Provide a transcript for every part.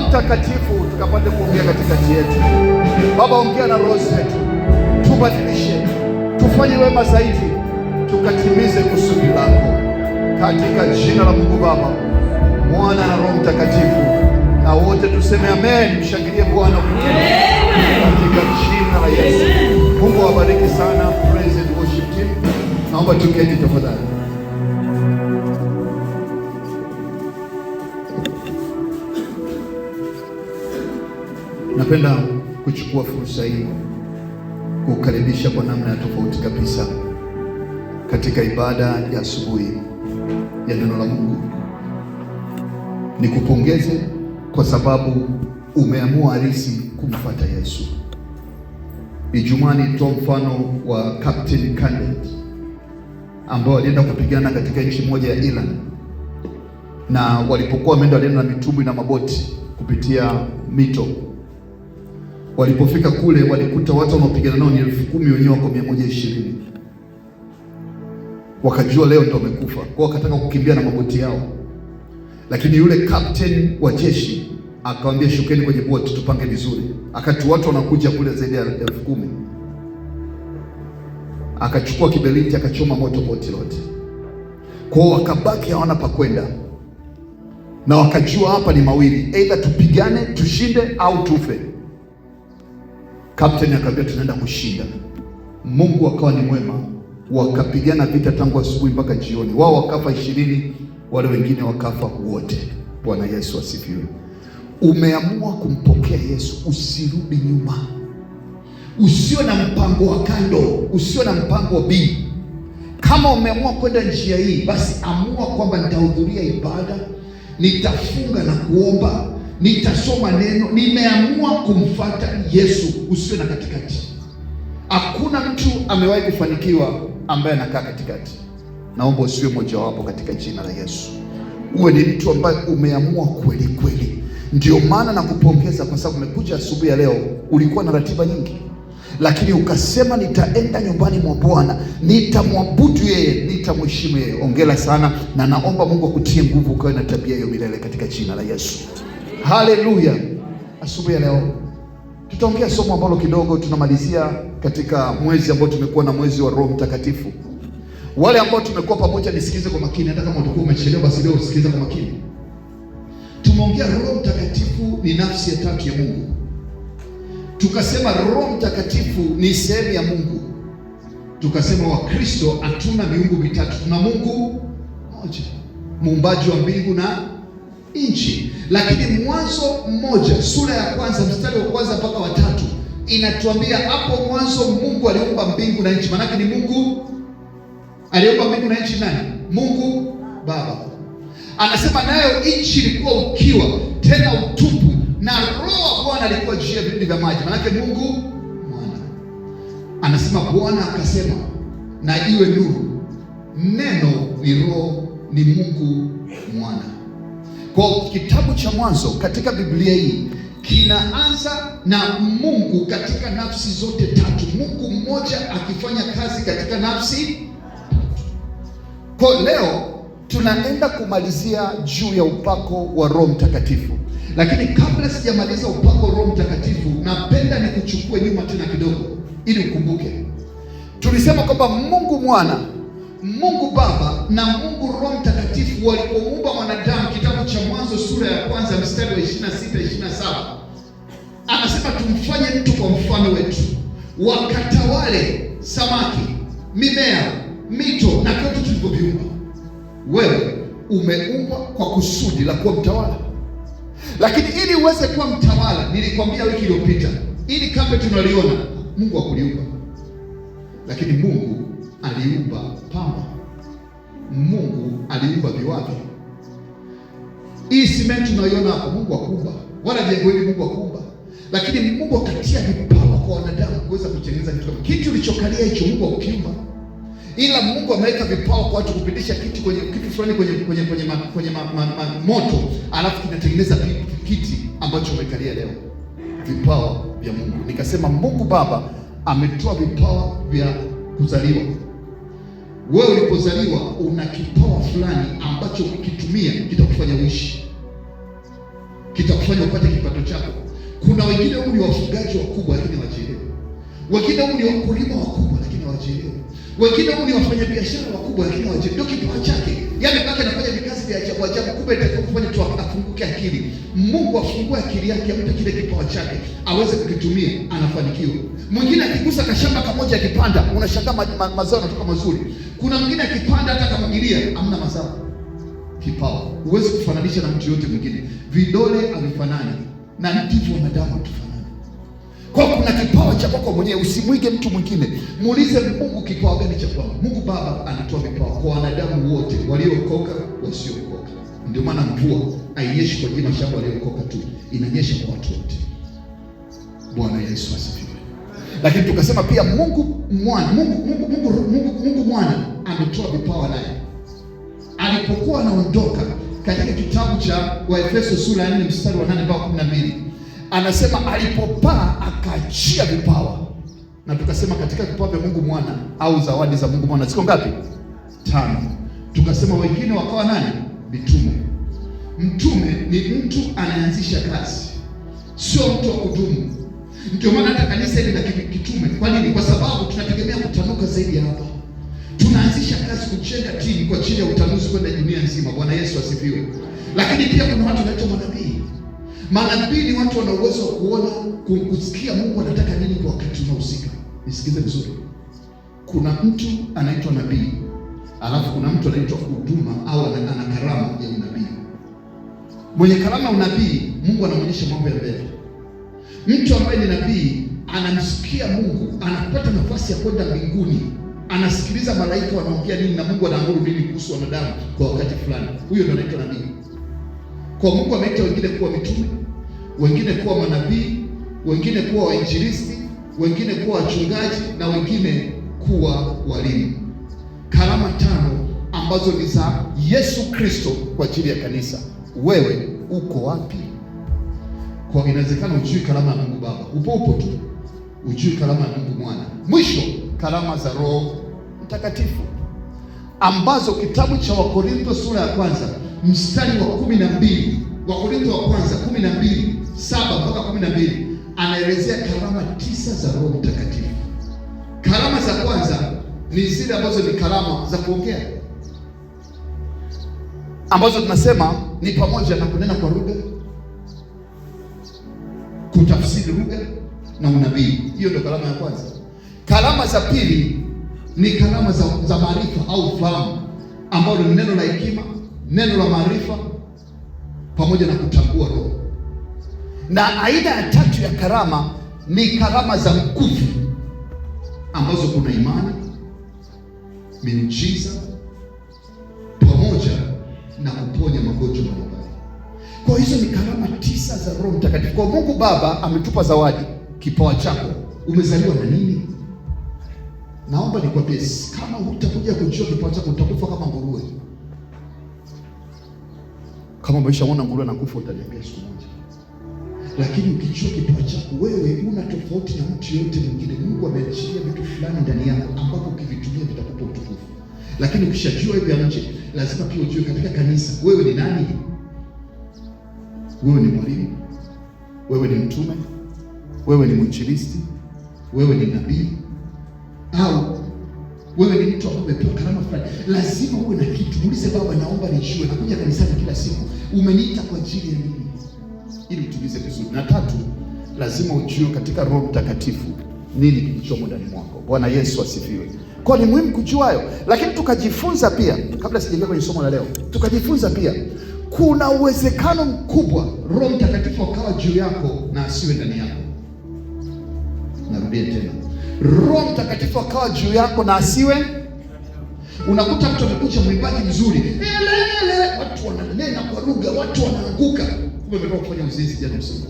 Mtakatifu tukapate kuongea katikati yetu. Baba, ongea na roho zetu, tubadilishe, tufanye wema zaidi, tukatimize kusudi lako, katika jina la Mungu Baba, Mwana na Roho Mtakatifu, na wote tuseme amen. Mshangilie Bwana katika jina la Yesu. Mungu awabariki sana. Praise and worship team, naomba tuketi tafadhali. Napenda kuchukua fursa hii kukaribisha kwa namna ya tofauti kabisa katika ibada ya asubuhi ya neno la Mungu. Nikupongeze kwa sababu umeamua halisi kumfuata Yesu. Ijumaa nilitoa mfano wa Captain Kenneth ambao walienda kupigana katika nchi moja ya Iran, na walipokuwa walienda na mitumbwi na maboti kupitia mito. Walipofika kule walikuta watu wanaopigana nao ni 10,000, wenyewe wako 120. Wakajua leo ndio wamekufa, kwa wakataka kukimbia na maboti yao, lakini yule captain wa jeshi akamwambia, shukeni kwenye boti tupange vizuri. Akati watu wanakuja kule zaidi ya 10,000, akachukua kiberiti akachoma moto boti lote. Kwa wakabaki hawana pa kwenda, na wakajua hapa ni mawili, either tupigane tushinde au tufe. Captain akamwambia tunaenda kushinda. Mungu akawa ni mwema, wakapigana vita tangu asubuhi mpaka jioni. Wao wakafa 20, wale wengine wakafa wote. Bwana Yesu asifiwe. Umeamua kumpokea Yesu, usirudi nyuma. Usio na mpango wa kando, usio na mpango wa B. Kama umeamua kwenda njia hii, basi amua kwamba nitahudhuria ibada, nitafunga na kuomba, nitasoma neno. Nimeamua kumfuata Yesu. Usio na katikati. Hakuna mtu amewahi kufanikiwa ambaye anakaa katikati. Naomba usiwe mmoja wapo katika jina la Yesu. Uwe ni mtu ambaye umeamua kweli kweli. Ndio maana nakupongeza kwa sababu umekuja asubuhi ya leo. Ulikuwa na ratiba nyingi, lakini ukasema nitaenda nyumbani mwa Bwana, nitamwabudu yeye, nitamheshimu yeye. Ongera sana, na naomba Mungu akutie nguvu ukawe na tabia hiyo milele katika jina la Yesu. Haleluya. Asubuhi ya leo tutaongea somo ambalo kidogo tunamalizia katika mwezi ambao tumekuwa na mwezi wa Roho Mtakatifu. Wale ambao tumekuwa pamoja nisikize kwa makini, hata kama utakuwa umechelewa basi leo usikize kwa makini. Tumeongea Roho Mtakatifu ni nafsi ya tatu ya Mungu. Tukasema Roho Mtakatifu ni sehemu ya Mungu. Tukasema Wakristo hatuna miungu mitatu, tuna Mungu mmoja, muumbaji wa mbingu na nchi. Lakini Mwanzo 1 sura ya kwanza mstari wa kwanza mpaka wa 3 inatuambia hapo mwanzo Mungu aliumba mbingu na nchi. Maana ni Mungu aliumba mbingu na nchi. Nani? Mungu Baba. Anasema nayo nchi ilikuwa ukiwa tena utupu, na Roho wa Bwana alikuwa juu ya vilindi vya maji. Maana Mungu Mwana. Anasema Bwana akasema na iwe nuru. Neno ni Roho, ni Mungu Mwana. Kwa kitabu cha Mwanzo katika Biblia hii kinaanza na Mungu katika nafsi zote tatu. Mungu mmoja akifanya kazi katika nafsi tatu. Kwa leo tunaenda kumalizia juu ya upako wa Roho Mtakatifu. Lakini kabla sijamaliza upako wa Roho Mtakatifu, napenda nikuchukue nyuma tena kidogo ili ukumbuke. Tulisema kwamba Mungu Mwana, Mungu Baba na Mungu Roho Mtakatifu walipomuumba mwanadamu, kitabu cha Mwanzo sura ya kwanza mstari wa 26-27, anasema tumfanye mtu kwa mfano wetu, wakatawale samaki, mimea, mito na vyote tulivyoviumba. Wewe umeumbwa kwa kusudi la kuwa mtawala. Lakini ili uweze kuwa mtawala, nilikwambia wiki iliyopita, ili kambe tunaliona Mungu hakuliumba, lakini Mungu aliumba pamba. Mungu aliumba viwavi. Hii simenti tunaiona hapo, Mungu hakuumba, wala jengo hili Mungu hakuumba, lakini Mungu akatia vipawa kwa wanadamu kuweza kutengeneza kitu ulichokalia hicho. Mungu hakukiumba, ila Mungu ameweka vipawa kwa watu kupitisha kitu fulani kwenye moto, alafu kinatengeneza kiti ambacho umekalia leo. Vipawa vya Mungu. Nikasema Mungu Baba ametoa vipawa vya kuzaliwa. Wewe ulipozaliwa una kipawa fulani ambacho ukikitumia kitakufanya uishi. kitakufanya upate kipato chako. Kuna wengine huu ni wafugaji wakubwa lakini hawajielewi. Wengine huu ni wakulima wakubwa lakini hawajielewi. Wengine huu ni wafanyabiashara wakubwa lakini hawajielewi. Ndio kipawa chake. Yaani mpaka anafanya vikazi vya ajabu ajabu, kumbe itakufanya tu afunguke akili. Mungu afungue akili yake, ampe kile kipawa chake aweze kukitumia, anafanikiwa. Mwingine akigusa kashamba kamoja akipanda, unashangaa mazao yanatoka mazuri. Kuna mwingine akipanda hata kamwagilia, hamna mazao. Kipawa huwezi kufananisha na mtu yote mwingine. Vidole havifanani, na ndivyo wanadamu hatufanani. Kwa kuna kipawa cha kwako mwenyewe, usimwige mtu mwingine. Muulize Mungu, kipawa gani cha kwako? Mungu Baba anatoa vipawa kwa wanadamu wote, waliookoka, wasiookoka. Ndio maana mvua hainyeshi kwa ajili ya mashamba waliookoka tu, inanyesha kwa watu wote. Bwana Yesu asifiwe. Lakini tukasema pia Mungu Mwana ametoa vipawa naye. Alipokuwa anaondoka katika kitabu cha Waefeso sura ya 4 mstari wa 8 mpaka 12, anasema alipopaa akaachia vipawa. Na tukasema katika vipawa vya Mungu Mwana au zawadi za Mungu Mwana ziko ngapi? 5. Tukasema wengine wakawa nani? Mitume. Mtume ni mtu anaanzisha kazi, sio mtu wa kudumu. Ndio maana hata kanisa hili la kitume. Kwa nini? Kwa sababu tunategemea kutanuka zaidi ya hapa. Tunaanzisha kazi, kujenga timu kwa ajili ya utanuzi kwenda dunia nzima. Bwana Yesu asifiwe. Lakini pia kuna watu wanaitwa manabii. Manabii ni watu wana uwezo wa kuona, kusikia Mungu anataka nini kwa wakati unaohusika. Nisikize vizuri. Kuna mtu anaitwa nabii, alafu kuna mtu anaitwa huduma au ana karama ya unabii. Mwenye karama ya unabii, Mungu anamwonyesha mambo ya mbele. Mtu ambaye ni nabii anamsikia Mungu, anapata nafasi ya kwenda mbinguni, anasikiliza malaika wanaongea nini na Mungu anaamuru nini kuhusu wanadamu kwa wakati fulani. Huyo ndio anaitwa nabii. Kwa Mungu ameita wengine kuwa mitume, wengine kuwa manabii, wengine kuwa wainjilisti, wengine kuwa wachungaji na wengine kuwa walimu. Karama 5 ambazo ni za Yesu Kristo kwa ajili ya kanisa. Wewe uko wapi? Kwa inawezekana ujui karama ya Mungu Baba, upo tu, ujui karama ya Mungu Mwana. Mwisho, karama za Roho Mtakatifu ambazo kitabu cha Wakorintho sura ya 1 mstari wa 12, Wakorintho wa 1:12-7 mpaka 12, anaelezea karama 9 za Roho Mtakatifu. Karama za kwanza ni zile ambazo ni karama za kuongea, ambazo tunasema ni pamoja na kunena kwa lugha, kutafsiri lugha na unabii. Hiyo ndio karama ya kwanza. Karama za pili ni karama za maarifa au ufahamu, ambalo ni neno la hekima, neno la maarifa pamoja na kutambua roho. Na aina ya tatu ya karama ni karama za nguvu, ambazo kuna imani, miujiza pamoja na kuponya magonjwa mbalimbali. Kwa hizo ni karama 9 za Roho Mtakatifu. Kwa Mungu Baba ametupa zawadi. Kipawa chako, umezaliwa na nini? Naomba nikwambie, kama hutakuja kujua kipawa chako utakufa kama nguruwe. Kama umeshaona nguruwe anakufa utaniambia siku moja. Lakini ukijua kipawa chako, wewe una tofauti na mtu yote mwingine. Mungu ameachilia vitu fulani ndani yako ambapo ukivitumia vitakupa utukufu. Lakini ukishajua hivi nje, lazima pia ujue katika kanisa wewe ni nani? Wewe ni mwalimu, wewe ni mtume, wewe ni mwinjilisti, wewe ni nabii, au wewe ni mtu ambaye umepewa karama fulani. Lazima uwe na kitu. Muulize Baba, naomba nijue, nakuja kanisani kila siku, umeniita kwa ajili ya nini? Ili utulize vizuri. Na 3, lazima ujue katika Roho Mtakatifu nini kilichomo ndani mwako. Bwana Yesu asifiwe. Kwa ni muhimu kujua hayo. Lakini tukajifunza pia, kabla sijaingia kwenye somo la leo, tukajifunza pia kuna uwezekano mkubwa Roho Mtakatifu akawa juu yako na asiwe ndani yako. Narudia tena, Roho Mtakatifu akawa juu yako na asiwe. Unakuta mtu amekuja mwimbaji mzuri, watu wananena kwa lugha, watu wanaanguka, kumbe ametoka kufanya uzinzi jana usiku.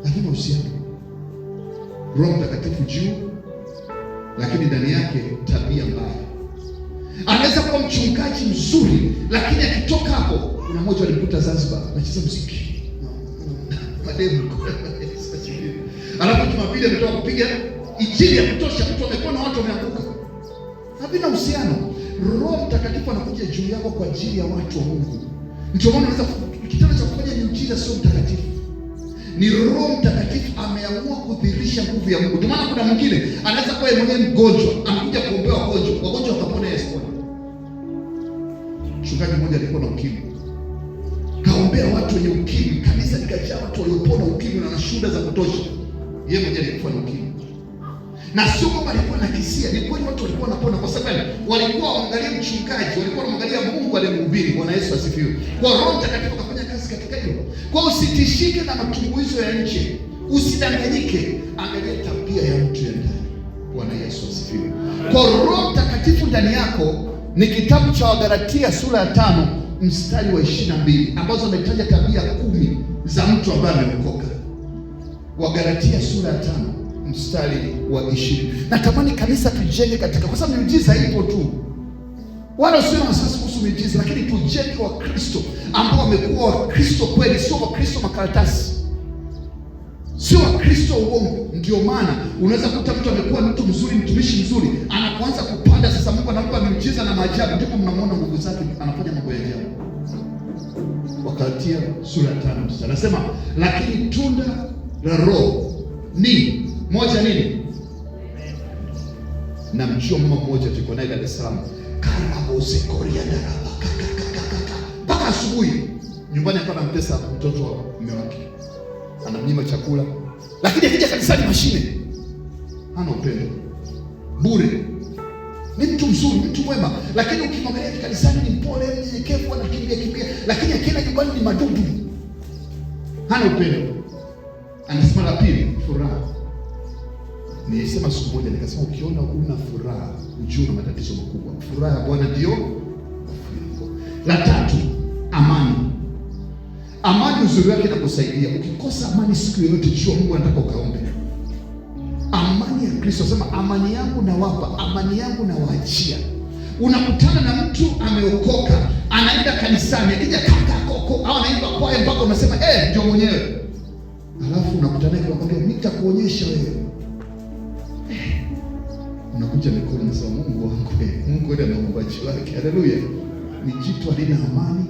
Lakini usiane Roho Mtakatifu juu, lakini ndani yake tabia mbaya. Anaweza kuwa mchungaji mzuri, lakini akitoka hapo, kuna mmoja alimkuta Zanzibar anacheza muziki mademu alafu Jumapili ametoka kupiga injili ya kutosha, mtu amekuwa na watu wameanguka. Havina uhusiano. Roho Mtakatifu anakuja juu yako kwa ajili ya watu wa Mungu. Ndio maana unaweza kitendo cha kufanya miujiza sio mtakatifu, ni Roho Mtakatifu ameamua kudhihirisha nguvu ya Mungu. Ndio maana kuna mwingine anaweza kuwa yeye mwenyewe mgonjwa, anakuja kuombea wagonjwa wakapona, Yesu pona. Mchungaji mmoja alikuwa na ukimwi, kaombea watu wenye ukimwi, kanisa likajaa watu waliopona ukimwi na shuhuda za kutosha. Yeye mwenyewe alikuwa na ukimwi, na sio kwamba alikuwa na kisia, ni kweli watu walikuwa wanapona, kwa sababu walikuwa waangalia mchungaji, walikuwa wanamwangalia Mungu aliyemhubiri. Bwana Yesu asifiwe. Kwa Roho Mtakatifu akafanya kazi katika hilo. Kwa usitishike na matumbuizo ya nje, usidanganyike, angalia tabia ya mtu ya ndani. Bwana Yesu asifiwe. Kwa Roho Mtakatifu ndani yako ni kitabu cha Wagalatia sura ya 5 mstari wa 22 ambazo ametaja tabia 10 za mtu ambaye ameokoka. Wagalatia sura ya 5 mstari wa 20. Natamani kanisa tujenge katika, kwa sababu miujiza ipo tu, wala sio na wasiwasi kuhusu miujiza, lakini tujenge wa Kristo ambao wamekuwa wa Kristo kweli, sio wa Kristo makaratasi, sio wa Kristo uongo. Ndio maana unaweza kukuta mtu amekuwa mtu mzuri, mtumishi mzuri, anapoanza kupanda sasa, Mungu anampa miujiza na maajabu, ndipo mnamuona nguvu zake, anafanya mambo ya ajabu. Wagalatia sura ya 5 mstari anasema, lakini tunda la Roho ni moja nini? Na mchua mama mmoja tulikuwa naye Dar es Salaam, karabose koria daraba mpaka asubuhi nyumbani, hapa anamtesa mtoto wa mume wake, anamnyima chakula, lakini akija kanisani mashine, hana upendo, bure. Ni mtu mzuri, mtu mwema, lakini ukimwangalia kanisani ni mpole, mnyenyekevu, anakimbia, lakini akienda nyumbani ni madudu, hana upendo. Anasema la pili, furaha. Nilisema siku moja nikasema, ukiona una furaha ujue una matatizo makubwa. Furaha ya Bwana ndio nguvu. La tatu, amani. Amani uzuri wake inakusaidia. Ukikosa amani siku yoyote, jua Mungu anataka ukaombe. Amani ya Kristo, sema amani yangu nawapa, amani yangu nawaachia. Unakutana na mtu ameokoka, anaenda kanisani, akija koko au anaimba kwaya mpaka unasema ndio mwenyewe. Alafu unakutana naye akamwambia, nitakuonyesha wewe. Unakuja mikono na sema, Mungu wangu, Mungu ndiye anaumbaji wake. Haleluya. Ni jitu halina amani,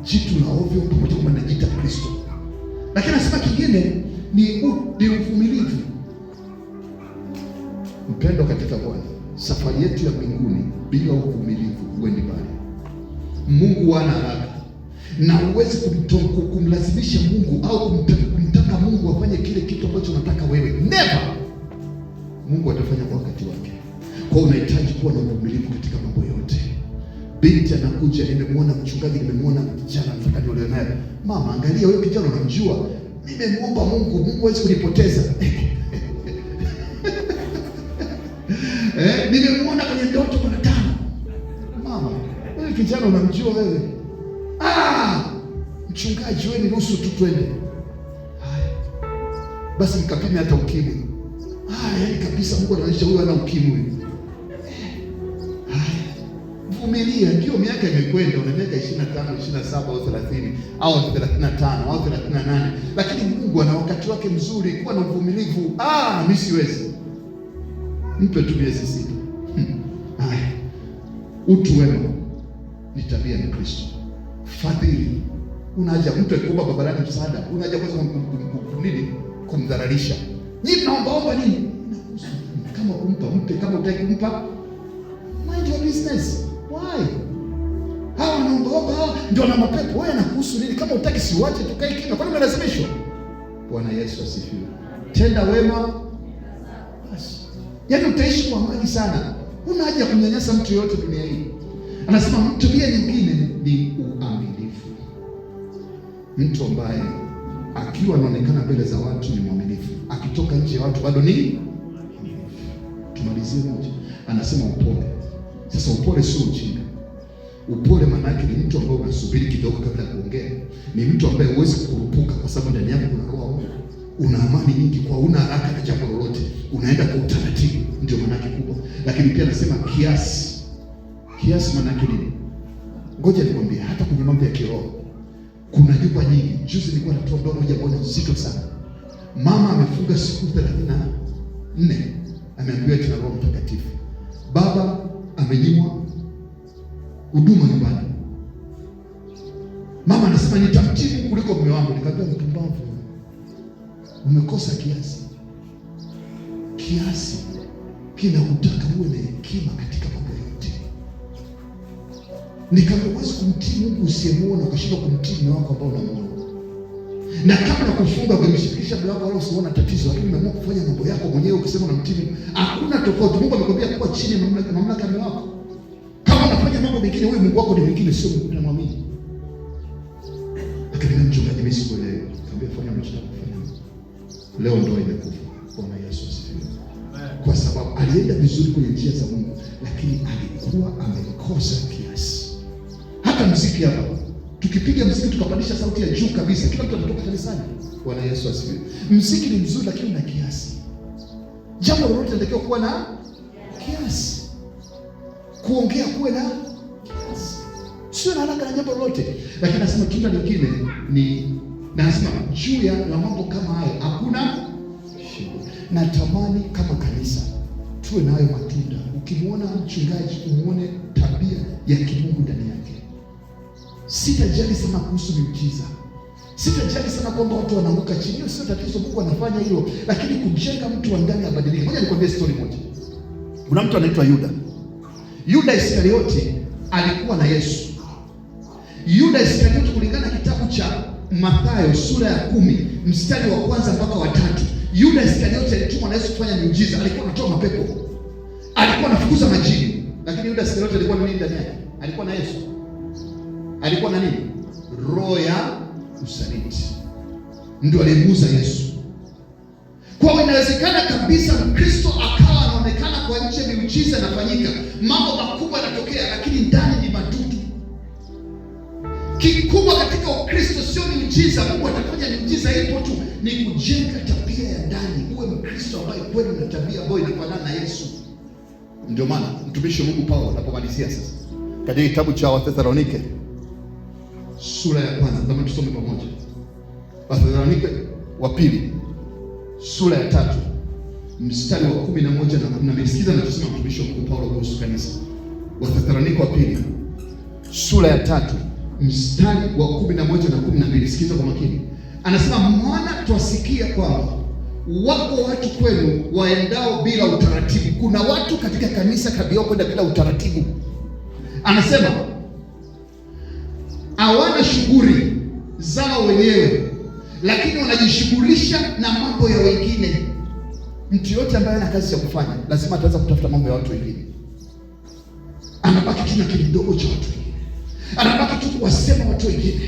jitu la ovyo, pamoja kama anajiita Kristo. Lakini anasema kingine ni uvumilivu. Mpendo katika Bwana, safari yetu ya mbinguni bila uvumilivu huendi mbali. Mungu hana haraka, na huwezi kumlazimisha Mungu au kumtaka Mungu afanye kile kitu ambacho unataka wewe. Never. Mungu atafanya kwa wakati wake. Kwa unahitaji kuwa na uvumilivu katika mambo yote. Binti anakuja, nimemwona mchungaji, nimemwona kijana, nataka niolewe naye. Mama, angalia wewe kijana unamjua, nimemuomba Mungu hawezi kunipoteza. Nimemwona kwenye ndoto mara 5. Mama, wewe kijana unamjua wewe? Mchungaji, wewe ni nusu tu, twende. Haya. Basi mkapime hata ukimwi. Yaani kabisa Mungu anaonyesha huyu ana ukimwi. Vumilia, ndio miaka imekwenda, una miaka 25, 27 au 30 au 35 au 38, lakini Mungu ana wakati wake mzuri. Kuwa na uvumilivu. Mimi siwezi. Mpe tu miezi 6. Haya. Utu wema ni tabia ya Kristo. Fadhili. Unaja mtu akikuomba barabarani msaada, unaja kwanza kumdhalilisha. Nyinyi mnaomba nini? Kama kumpa mpe, kama utaki kumpa, mind your business. Why? Hawa wanaomba ndio na mapepo. Wewe anakuhusu nini? Kama utaki siwache tukae kimya. Kwani unalazimishwa? Bwana Yesu asifiwe. Tenda wema basi. Yaani utaishi kwa amani sana. Huna haja ya kumnyanyasa mtu yoyote dunia hii. Anasema tabia nyingine ni uaminifu. Mtu ambaye akiwa anaonekana mbele za watu ni mwaminifu, akitoka nje ya watu bado ni mwaminifu. Tumalizie moja. Anasema upole. Sasa upole sio ujinga. Upole maana yake ni mtu ambaye unasubiri kidogo kabla ya kuongea. Ni mtu ambaye huwezi kukurupuka, kwa sababu ndani yako kuna roho. Una amani nyingi, kwa una haraka na jambo lolote. Unaenda kwa utaratibu, ndio maana yake kubwa. Lakini pia anasema kiasi. Kiasi maana yake nini? Ngoja nikwambie, hata kwenye mambo ya kiroho kuna nyumba nyingi. Juzi nilikuwa natoa ndoa moja moja nzito sana. Mama amefunga siku 34. Ameambiwa tuna Roho Mtakatifu. Baba amenyimwa huduma nyumbani. Mama anasema nitamtii Mungu kuliko mume wangu. Nikamwambia mpumbavu, umekosa kiasi. Kiasi kinakutaka uwe na hekima katika mambo yote. Nikamwambia huwezi kumtii Mungu usiyemuona ukashindwa kumtii mume wako ambao unamuona. Na kama nakufunga ukimshirikisha mume wako wala usiona tatizo, lakini umeamua kufanya mambo yako mwenyewe ukisema unamtii Mungu, hakuna tofauti. Mungu amekwambia kuwa chini ya mamlaka ya mume wako. Kama unafanya mambo mengine, wewe Mungu wako ni mwingine, sio Mungu unamwamini. Lakini mchungaji mimi sikuelewi. Nikamwambia fanya unachotaka kufanya. Leo ndoa imekufa. Bwana Yesu asifiwe. Kwa sababu alienda vizuri kwenye njia za Mungu, lakini alikuwa amekosa kiasi. Hata muziki hapa, tukipiga muziki tukapandisha sauti ya juu kabisa, kila mtu anatoka kanisani. Bwana Yesu asifiwe. Muziki ni mzuri lakini na kiasi. Jambo lolote linatakiwa kuwa na kiasi. Kuongea kuwe na kiasi. Sio na haraka na jambo lolote. Lakini nasema kitu kingine ni nasema juu ya mambo kama hayo hakuna shida. Natamani kama kanisa tuwe nayo matunda. Ukimwona mchungaji umuone tabia ya kimungu ndani yake. Sitajali sana kuhusu miujiza. Sitajali sana kwamba watu wanaanguka chini. Hiyo sio tatizo, Mungu anafanya hilo, lakini kujenga mtu wa ndani abadilike. Ngoja nikwambie story moja. Kuna mtu anaitwa Yuda. Yuda Iskarioti alikuwa na Yesu. Yuda Iskarioti kulingana na kitabu cha Mathayo sura ya 10 mstari wa kwanza mpaka wa 3. Yuda Iskarioti alitumwa na Yesu kufanya miujiza. Alikuwa anatoa mapepo. Alikuwa anafukuza majini. Lakini Yuda Iskarioti alikuwa na nini ndani yake? Alikuwa na Yesu. Alikuwa na nini? Roho ya usaliti. Ndio alimuuza Yesu. Kwa hiyo inawezekana kabisa Mkristo akawa anaonekana kwa nje miujiza inafanyika, mambo makubwa yanatokea, lakini ndani ni madudu. Kikubwa katika Ukristo sio miujiza. Mungu atafanya miujiza ipo tu, ni kujenga tabia ya ndani. Uwe Mkristo ambaye kweli una tabia ambayo inafanana na Yesu. Ndio maana mtumishi wa Mungu Paulo anapomalizia sasa katika kitabu cha Wathesalonike sura ya 1, kama tusome pamoja. Wathesalonike wa pili sura ya 3 mstari wa 11 na 12. Sikiza na tusome mtumishi wa Mungu Paulo kuhusu kanisa. Wathesalonike wa pili sura ya 3 mstari wa 11 na 12. Sikiza kwa makini. Anasema, maana twasikia kwamba wako watu kwenu waendao bila utaratibu. Kuna watu katika kanisa kabisa kwenda bila utaratibu. Anasema hawana shughuli zao wenyewe, lakini wanajishughulisha na mambo ya wengine. Mtu yote ambaye ana kazi ya kufanya lazima ataanza kutafuta mambo ya watu wengine. Anabaki tu na kidogo cha watu wengine. Anabaki tu kuwasema watu wengine.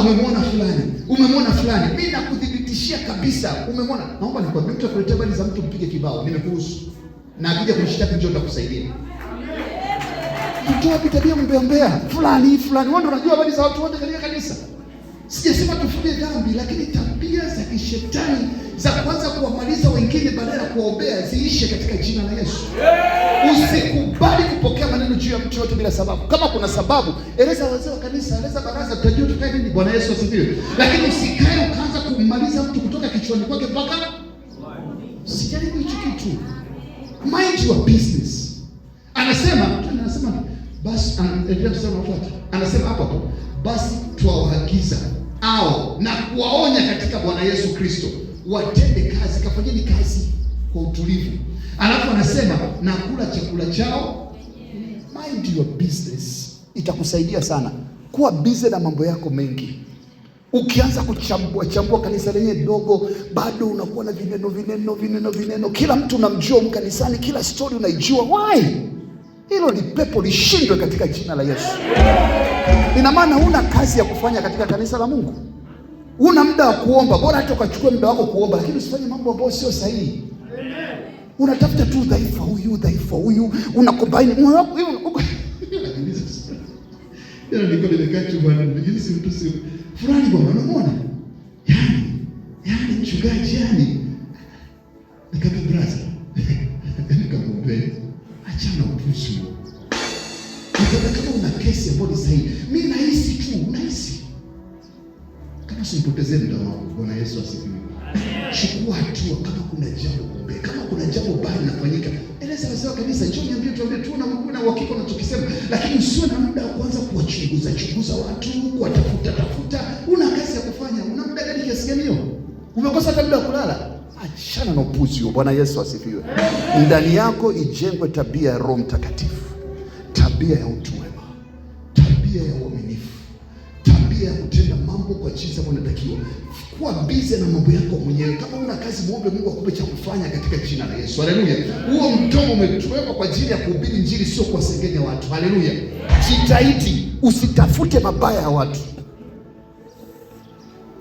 Umemwona fulani, umemwona fulani. Mimi nakudhibitishia kabisa, umemwona. Naomba nikwambie, mtu akuletea habari za mtu mpige kibao, nimekuhusu. Na akija kunishitaki njoo nitakusaidia. Mtoa tabia mbea fulani. Wewe ndio unajua habari za watu wote katika kanisa. Sijasema tufanye dhambi, lakini tabia za kishetani za kwanza kuwamaliza wengine badala ya kuombea ziishe katika jina la Yesu. Usikubali kupokea maneno juu ya mtu yote bila sababu. Kama kuna sababu, eleza wazee wa kanisa, eleza baraza, tutajua tukae nini. Bwana Yesu asifiwe. Lakini usikae ukaanza kummaliza mtu kutoka kichwani kwake mpaka sijaribu hicho kitu. Mind your business. Anasema basi, anaendelea kusema wafuata. Anasema hapo basi twawaagiza na kuwaonya katika Bwana Yesu Kristo watende kazi, kafanyeni kazi kwa utulivu. Alafu anasema na kula chakula chao. Mind your business. Itakusaidia sana kuwa busy na mambo yako mengi. Ukianza kuchambua kanisa lenye dogo, bado unakuwa na vineno. Kila mtu unamjua mkanisani, kila story unaijua. Why? Hilo ni pepo, lishindwe katika jina la Yesu. Ina maana una kazi ya kufanya katika kanisa la Mungu. Una muda wa kuomba, bora hata ukachukue muda wako kuomba, lakini usifanye mambo ambayo sio sahihi. Unatafuta tu dhaifa huyu, unakombine moyo wako hiyo. Niko nimekaa tu bwana, nimejisi mtu si fulani bwana, unaona? Yaani mchungaji nikamwambia brother. Nikamwambia achana upuzi. Kama una kesi ambayo ni sahihi, mimi nahisi tu, kama usipotezee muda wako. Bwana Yesu asifiwe. Chukua hatua kama kuna jambo kumbe, kama kuna jambo baya linafanyika, Watengeneze wazee wa kanisa, njoo niambie, tuambie tu na uhakika unachokisema, lakini usiwe na muda wa kuanza kuwachunguza watu, kuwatafuta. Una kazi ya kufanya. Una muda gani kiasi gani hiyo? Umekosa hata muda wa kulala. Achana na upuzi huo. Bwana Yesu asifiwe. Ndani yako ijengwe tabia ya Roho Mtakatifu, tabia ya utu wema, tabia ya uaminifu, tabia ya kutenda mambo kwa jinsi inavyotakiwa. Kuwa busy na mambo yako mwenyewe. Kama una kazi, muombe Mungu akupe cha kufanya katika jina la Yesu. Haleluya. Huo mdomo umetolewa kwa ajili ya kuhubiri Injili, sio kuwasengenya watu. Haleluya. Jitahidi usitafute mabaya ya watu.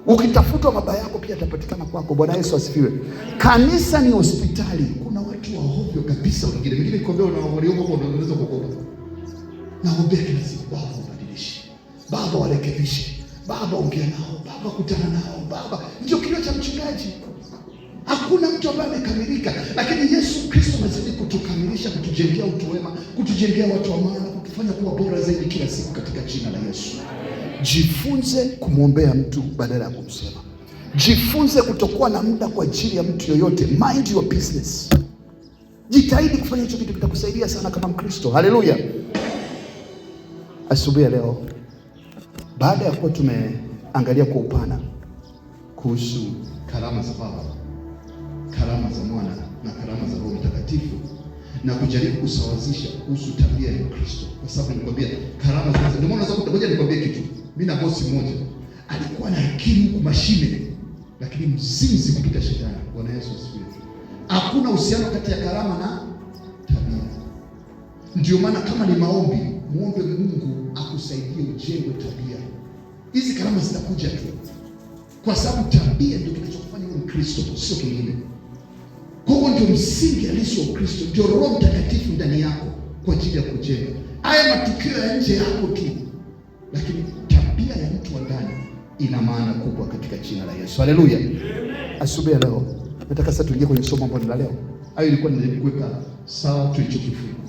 Ukitafutwa mabaya yako pia yatapatikana kwako. Bwana Yesu asifiwe. Kanisa ni hospitali. Kuna watu wa hovyo kabisa, wengine kombea na waliomba kwa unaweza kukopa. Naombea kila siku, Baba ubadilishe, Baba warekebishe, Baba ongea nao, Baba kutana nao, Baba. Ndio kilio cha mchungaji. Hakuna mtu ambaye amekamilika, lakini Yesu Kristo anazidi kutukamilisha, kutujengea utu wema, kutujengea watu wa maana, kutufanya kuwa bora zaidi kila siku katika jina la Yesu. Jifunze kumwombea mtu badala ya kumsema. Jifunze kutokuwa na muda kwa ajili ya mtu yoyote. Mind your business. Jitahidi kufanya hicho kitu, kitakusaidia sana kama Mkristo. Haleluya. Asubuhi ya leo, baada ya kuwa tumeangalia kwa upana kuhusu karama za Baba, karama za Mwana na karama za Roho Mtakatifu, na kujaribu kusawazisha kuhusu tabia ya Kristo, kwa sababu nikwambia karama zote. Ndio maana unaweza kuja nikwambie kitu. Mimi na bosi mmoja alikuwa na akili kwa mashine, lakini mzinzi kupita shetani. Bwana Yesu asifiwe. Hakuna uhusiano kati ya karama na tabia. Ndio maana kama ni maombi, muombe Mungu akusaidie ujengwe tabia. Hizi karama zitakuja tu, kwa sababu tabia ndio kinachokufanya uwe Mkristo, sio kingine. Kwa hiyo ndio msingi halisi wa Kristo, ndio Roho Mtakatifu ndani yako kwa ajili ya kujenga. Haya matukio ya nje yako tu, lakini tabia ya mtu wa ndani ina maana kubwa katika jina la Yesu. Haleluya. Asubuhi ya leo nataka sasa tuingie kwenye somo ambalo la leo. Hayo ilikuwa ni kuweka sawa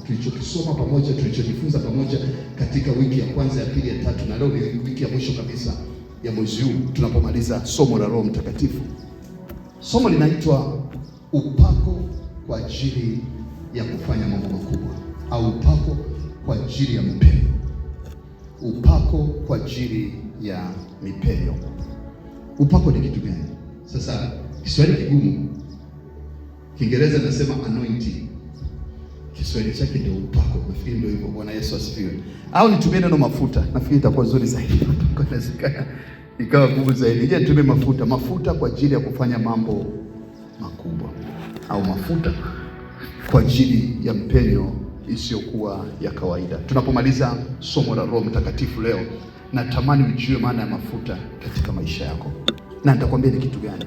tulichokisoma pamoja, tulichojifunza pamoja katika wiki ya kwanza, ya pili, ya tatu, na leo ni wiki ya mwisho kabisa ya mwezi huu tunapomaliza somo la Roho Mtakatifu. Somo linaitwa upako kwa ajili ya kufanya mambo makubwa, au upako kwa ajili ya mpenyo. Upako kwa ajili ya mipenyo. Upako ni kitu gani? Sasa Kiswahili kigumu. Kiingereza nasema anointing. Kiswahili chake ndio upako. Nafikiri ndio hivyo. Bwana Yesu asifiwe. Au nitumie neno mafuta. Nafikiri itakuwa nzuri zaidi. Kwa nazikana ikawa ngumu zaidi. Je, nitumie mafuta. Mafuta kwa ajili ya kufanya mambo makubwa, au mafuta kwa ajili ya mpenyo isiyokuwa ya kawaida. Tunapomaliza somo la Roho Mtakatifu leo, natamani ujue maana ya mafuta katika maisha yako, na nitakwambia ni kitu gani.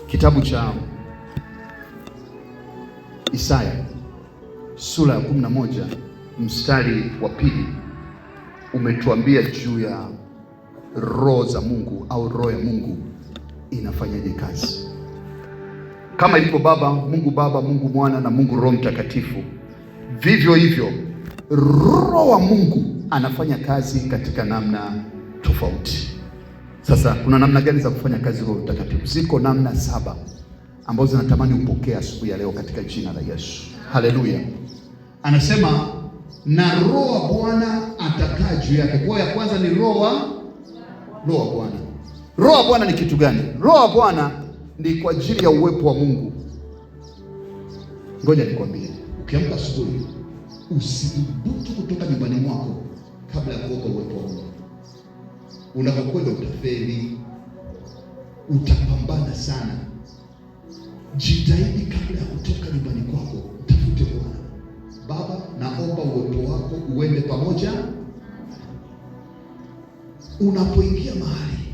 Kitabu cha Isaya sura ya 11 mstari wa 2 umetuambia juu ya roho za Mungu, au roho ya Mungu inafanyaje kazi. Kama ilivyo Mungu Baba, Mungu Mwana na Mungu Roho Mtakatifu, vivyo hivyo Roho wa Mungu anafanya kazi katika namna tofauti. Sasa kuna namna gani za kufanya kazi Roho Mtakatifu? Ziko namna 7 ambazo natamani upokea asubuhi ya leo katika jina la Yesu. Haleluya. Anasema na Roho wa Bwana atakaa juu yake. Kwa ya kwanza ni Roho wa Bwana. Roho wa Bwana ni kitu gani? Roho wa Bwana ni kwa ajili ya uwepo wa Mungu. Ngoja nikwambie, ukiamka asubuhi usidhubutu kutoka nyumbani mwako kabla ya kuomba uwepo wa Mungu. Unapokwenda utafeli, utapambana sana. Jitahidi kabla ya kutoka nyumbani kwako, utafute Bwana. Baba, naomba uwepo wako uende pamoja. Unapoingia mahali,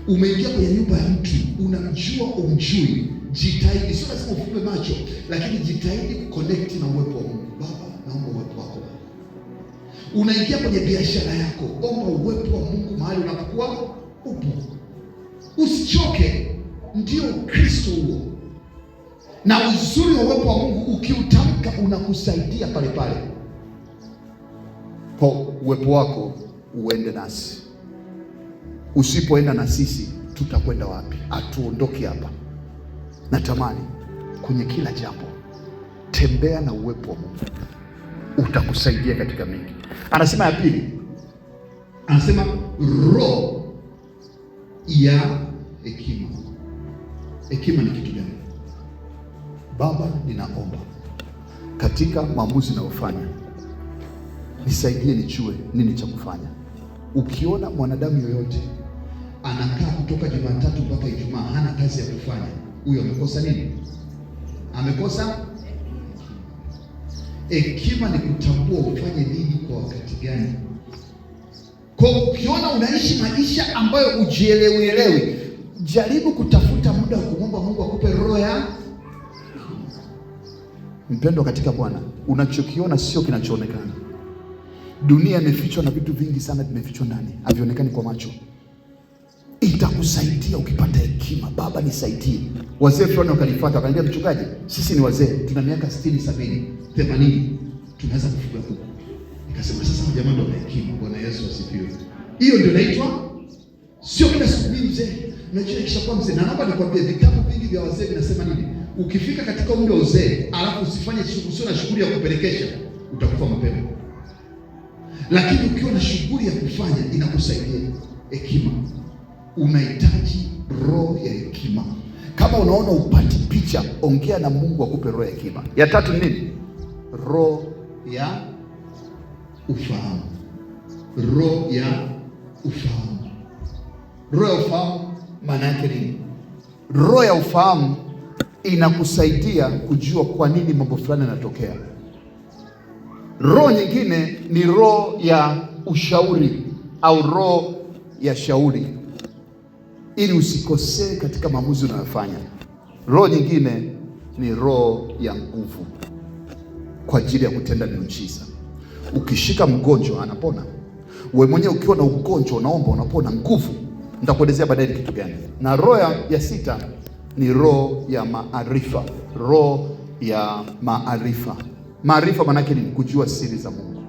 umeingia kwenye nyumba ya mtu, unamjua umjui, jitahidi, sio lazima ufumbe macho, lakini jitahidi kuconnect na uwepo wa Mungu. Baba, naomba uwepo wako. Unaingia kwenye biashara yako, omba uwepo wa Mungu mahali unapokuwa upo. Usichoke, ndio Kristo huo. Na uzuri wa uwepo wa Mungu ukiutamka unakusaidia pale pale. Kwa uwepo wako uende nasi. Usipoenda na sisi tutakwenda wapi? Atuondoke hapa. Natamani kwenye kila jambo kutembea na uwepo wa Mungu utakusaidia katika mengi. Anasema ya pili, anasema roho ya hekima. Hekima ni kitu gani? Baba, ninaomba katika maamuzi ninayofanya nisaidie nijue nini cha kufanya. Ukiona mwanadamu yoyote anakaa kutoka Jumatatu mpaka Ijumaa hana kazi ya kufanya, huyo amekosa nini? Amekosa hekima. Ni kutambua ufanye nini kwa wakati gani. Kwa ukiona unaishi maisha ambayo ujielewi, jaribu kutafuta muda wa kumwomba Mungu akupe roho ya mpendo katika Bwana. Unachokiona sio kinachoonekana. Dunia imefichwa na vitu vingi sana vimefichwa ndani, havionekani kwa macho. Itakusaidia ukipata hekima. Baba, nisaidie. Wazee fulani wakanifuata wakaniambia, mchungaji, sisi ni wazee, tuna miaka 60, 70, 80, tunaweza kufuga kuku. Nikasema sasa jamaa ndio na hekima. Bwana Yesu asifiwe. Hiyo ndio inaitwa, sio kila siku mimi mzee. Unajua kishakuwa mzee, na naomba nikwambie vitabu vingi vya wazee vinasema nini? Ukifika katika umri wa uzee alafu usifanye sio na shughuli ya kupelekesha, utakufa mapema. Lakini ukiwa na shughuli ya kufanya inakusaidia hekima. Unahitaji roho ya hekima. Kama unaona upati picha, ongea na Mungu akupe roho ya hekima. Ya tatu ni nini? Roho ya ufahamu. Roho ya ufahamu. Roho ya ufahamu maana yake nini? Roho ya ufahamu inakusaidia kujua kwa nini mambo fulani yanatokea. Roho nyingine ni roho ya ushauri au roho ya shauri, ili usikosee katika maamuzi unayofanya. Roho nyingine ni roho ya nguvu kwa ajili ya kutenda miujiza. Ukishika mgonjwa anapona. Wewe mwenyewe ukiwa na ugonjwa unaomba unapona, nguvu. Nitakuelezea baadaye kitu gani. Na roho ya sita ni roho ya maarifa. Roho ya maarifa. Maarifa maana yake ni kujua siri za Mungu.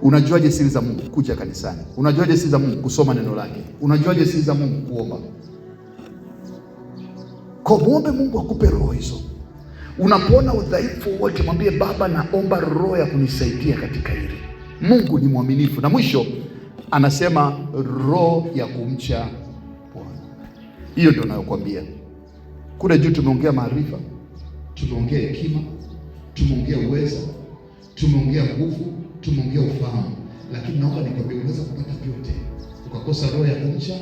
Unajuaje siri za Mungu? Kuja kanisani. Unajuaje siri za Mungu? Kusoma neno lake. Unajuaje siri za Mungu? Kuomba. Kwa muombe Mungu akupe roho hizo. Unapoona udhaifu wote, mwambie Baba, naomba roho ya kunisaidia katika hili. Mungu ni mwaminifu. Na mwisho anasema roho ya kumcha Bwana. Hiyo ndio nayokuambia. Kule juu tumeongea maarifa, tumeongea hekima, tumeongea uweza, tumeongea nguvu, tumeongea ufahamu. Lakini naomba nikwambie, unaweza kupata vyote ukakosa roho ya kumcha.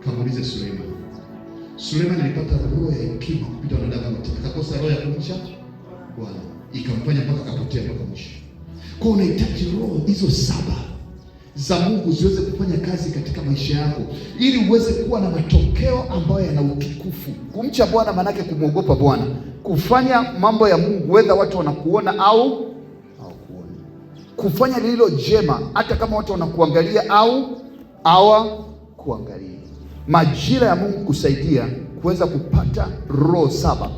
Kamuulize Suleiman. Suleiman alipata roho ya hekima kupita wanadamu wote, akakosa roho ya kumcha Bwana, ikamfanya mpaka akapotea mpaka mwisho. Kwa unahitaji roho hizo 7 za Mungu ziweze kufanya kazi katika maisha yako, ili uweze kuwa na matokeo ambayo yana utukufu. Kumcha Bwana maana yake kumwogopa Bwana, kufanya mambo ya Mungu whether watu wanakuona au kuona, kufanya lililo jema hata kama watu wanakuangalia au hawakuangalia. Majira ya Mungu kusaidia kuweza kupata roho 7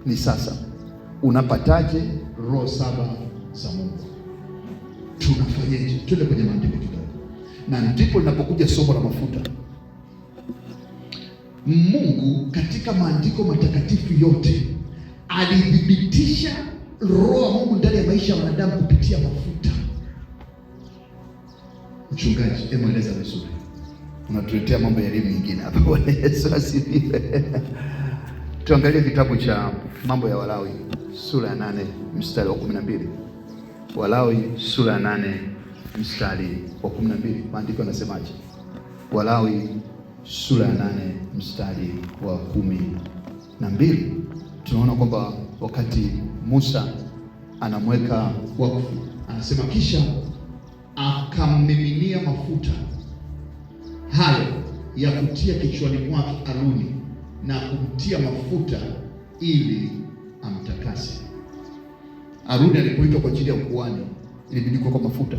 ni sasa. Unapataje roho 7 za Mungu? Tunafanyaje? Twende kwenye maandiko kidogo, na ndipo linapokuja somo la mafuta. Mungu katika maandiko matakatifu yote alithibitisha roho wa Mungu ndani ya maisha ya wanadamu kupitia mafuta. Mchungaji, hebu eleza vizuri. Unatuletea mambo ya elimu nyingine hapa. Bwana Yesu asifiwe. Tuangalie kitabu cha Mambo ya Walawi sura ya 8 mstari wa 12. Walawi sura ya 8 mstari wa 12. Maandiko yanasemaje? Walawi sura ya 8 mstari wa 12. Tunaona kwamba wakati Musa anamweka wakfu, anasema kisha akammiminia mafuta hayo ya kutia kichwani mwake Aruni na kumtia mafuta ili amtakase. Aruni alipoitwa kwa ajili ya ukuhani ilibidi kwa mafuta.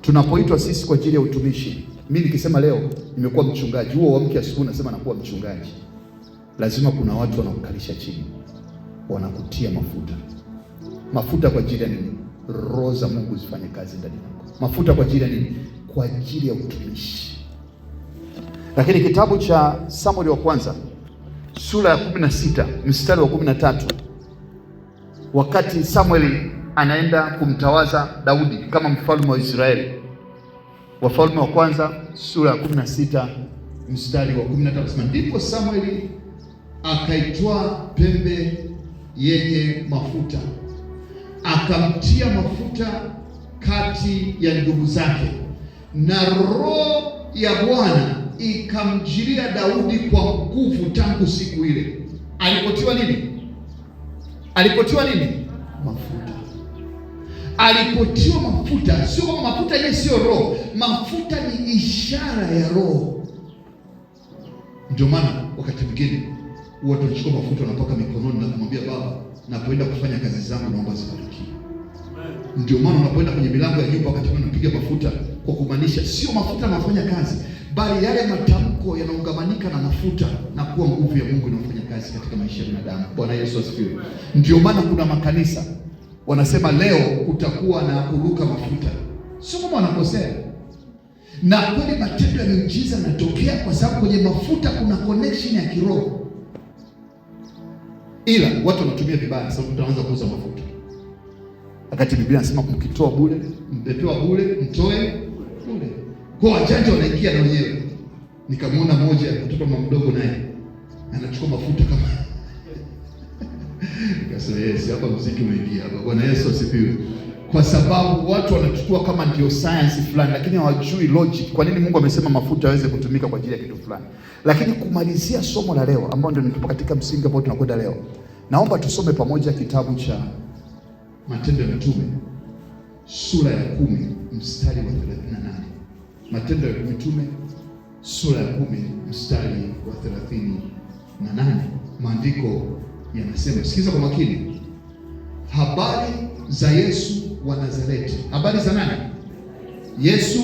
Tunapoitwa sisi kwa ajili ya utumishi, mimi nikisema leo nimekuwa mchungaji, huo wamke asubuhi nasema nakuwa mchungaji, lazima kuna watu wanakukalisha chini, wanakutia mafuta. Mafuta kwa ajili ya nini? Roho za Mungu zifanye kazi ndani yako. Mafuta kwa ajili ya nini? Kwa ajili ya utumishi. Lakini kitabu cha Samueli wa kwanza sura ya 16 mstari wa 13 wakati Samueli anaenda kumtawaza Daudi kama mfalme wa Israeli. Wafalme wa kwanza sura ya 16 mstari wa 15, ndipo Samueli akaitwaa pembe yenye mafuta akamtia mafuta kati ya ndugu zake, na roho ya Bwana ikamjilia Daudi kwa nguvu tangu siku ile. Alipotiwa nini? Alipotiwa nini? Mafuta. Alipotiwa mafuta. Sio kama mafuta yenyewe sio roho, mafuta ni ishara ya roho. Ndio maana wakati mwingine watu wanachukua mafuta wanapaka mikononi na kumwambia Baba, napoenda kufanya kazi zangu naomba zibarikiwe. Ndio maana unapoenda kwenye milango ya nyumba wakati unapiga mafuta, kwa kumaanisha sio mafuta yanafanya kazi, bali yale matamko yanaungamanika na mafuta na kuwa nguvu ya Mungu inayofanya kazi katika maisha ya binadamu. Bwana Yesu asifiwe. Ndio maana kuna makanisa wanasema leo kutakuwa na kuruka mafuta. Sio kama wanakosea. Na kweli matendo ya miujiza yanatokea kwa sababu kwenye mafuta kuna connection ya kiroho. Ila watu wanatumia vibaya, sababu tutaanza kuuza mafuta. Wakati Biblia inasema mkitoa bure, mpepewa bure, mtoe bure. Kwa wajanja wanaingia na wenyewe. Nikamwona mmoja mtoto mdogo naye anachukua mafuta kama nikasema yes, hapa muziki umeingia hapa. Bwana Yesu asifiwe. Kwa sababu watu wanachukua kama ndio science fulani, lakini hawajui logic. Kwa nini Mungu amesema mafuta yaweze kutumika kwa ajili ya kitu fulani? Lakini kumalizia somo la leo ambao ndio tupo katika msingi ambao tunakwenda leo, naomba tusome pamoja kitabu cha Matendo ya Mitume sura ya 10 mstari wa 38. Matendo ya Mitume sura ya 10 mstari wa 38. Maandiko yanasema, sikiza kwa makini. Habari za Yesu wa Nazareti. Habari za nani? Yesu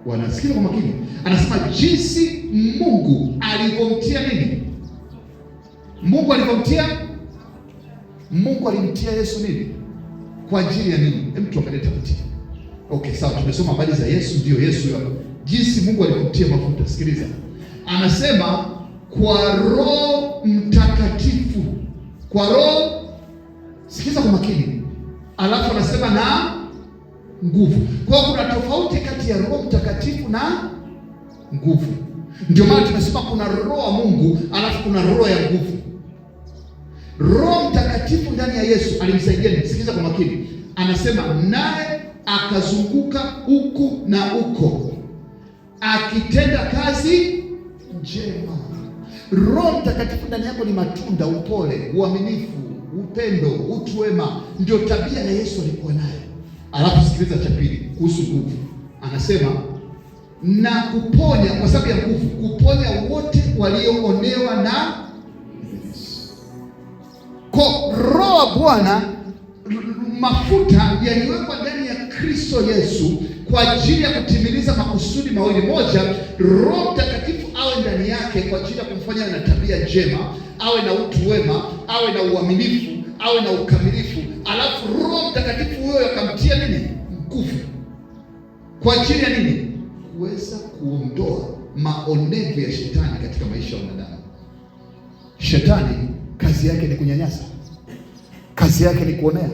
wa Nazareti. Sikiza kwa makini. Anasema jinsi Mungu alivyomtia nini? Mungu alimtia Yesu nini? Kwa ajili ya nini? Hebu tuangalie taratibu. Okay, sawa, tumesoma habari za Yesu, ndio Yesu hapo. Jinsi Mungu alivyomtia mafuta. Sikiliza. Anasema kwa Roho Mtakatifu. Kwa Roho, sikiza kwa makini. Alafu anasema na nguvu. Kwa hiyo kuna tofauti kati ya Roho Mtakatifu na nguvu. Ndio maana tunasema kuna roho wa Mungu, alafu kuna roho ya nguvu. Roho Mtakatifu ndani ya Yesu alimsaidia nini? Sikiza kwa makini. Anasema naye akazunguka huku na huko akitenda kazi njema. Roho Mtakatifu ndani yako ni matunda, upole, uaminifu, upendo, utu wema. Ndio tabia ya Yesu alikuwa nayo. Alafu sikiliza cha pili kuhusu nguvu. Anasema na kuponya, kwa sababu ya nguvu, kuponya wote walioonewa na ibilisi. Kwa roho wa Bwana, mafuta yaliwekwa ndani ya Kristo Yesu kwa ajili ya kutimiliza makusudi mawili. Moja, Roho Mtakatifu awe ndani yake kwa ajili ya kumfanya na tabia njema, awe na utu wema, awe na uaminifu, awe na ukamilifu. Alafu Roho Mtakatifu huyo akamtia nini? Nguvu. Kwa ajili ya nini? Kuweza kuondoa maonevu ya shetani katika maisha ya wanadamu. Shetani kazi yake ni kunyanyasa. Kazi yake ni kuonea.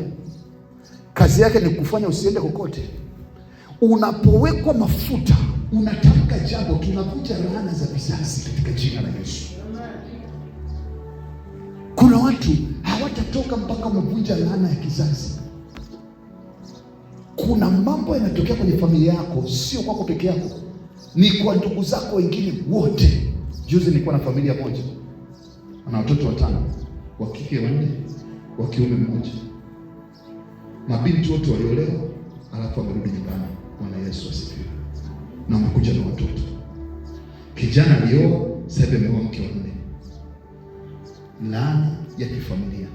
Kazi yake ni kufanya usiende kokote. Unapowekwa mafuta, unatamka jambo, tunavunja laana za vizazi katika jina la Yesu. Kuna watu hawatatoka mpaka wamevunja laana ya kizazi. Kuna mambo yanatokea kwenye familia yako, sio kwako peke yako, ni kwa ndugu zako wengine wote. Juzi nilikuwa na familia moja, ana watoto 5, wa kike 4, wa kiume 1. Mabinti wote waliolewa, alafu wamerudi nyumbani. Bwana Yesu asifiwe. Na wamekuja na watoto. Kijana alioa, sasa ameoa mke wa 4. Laana ya kifamilia.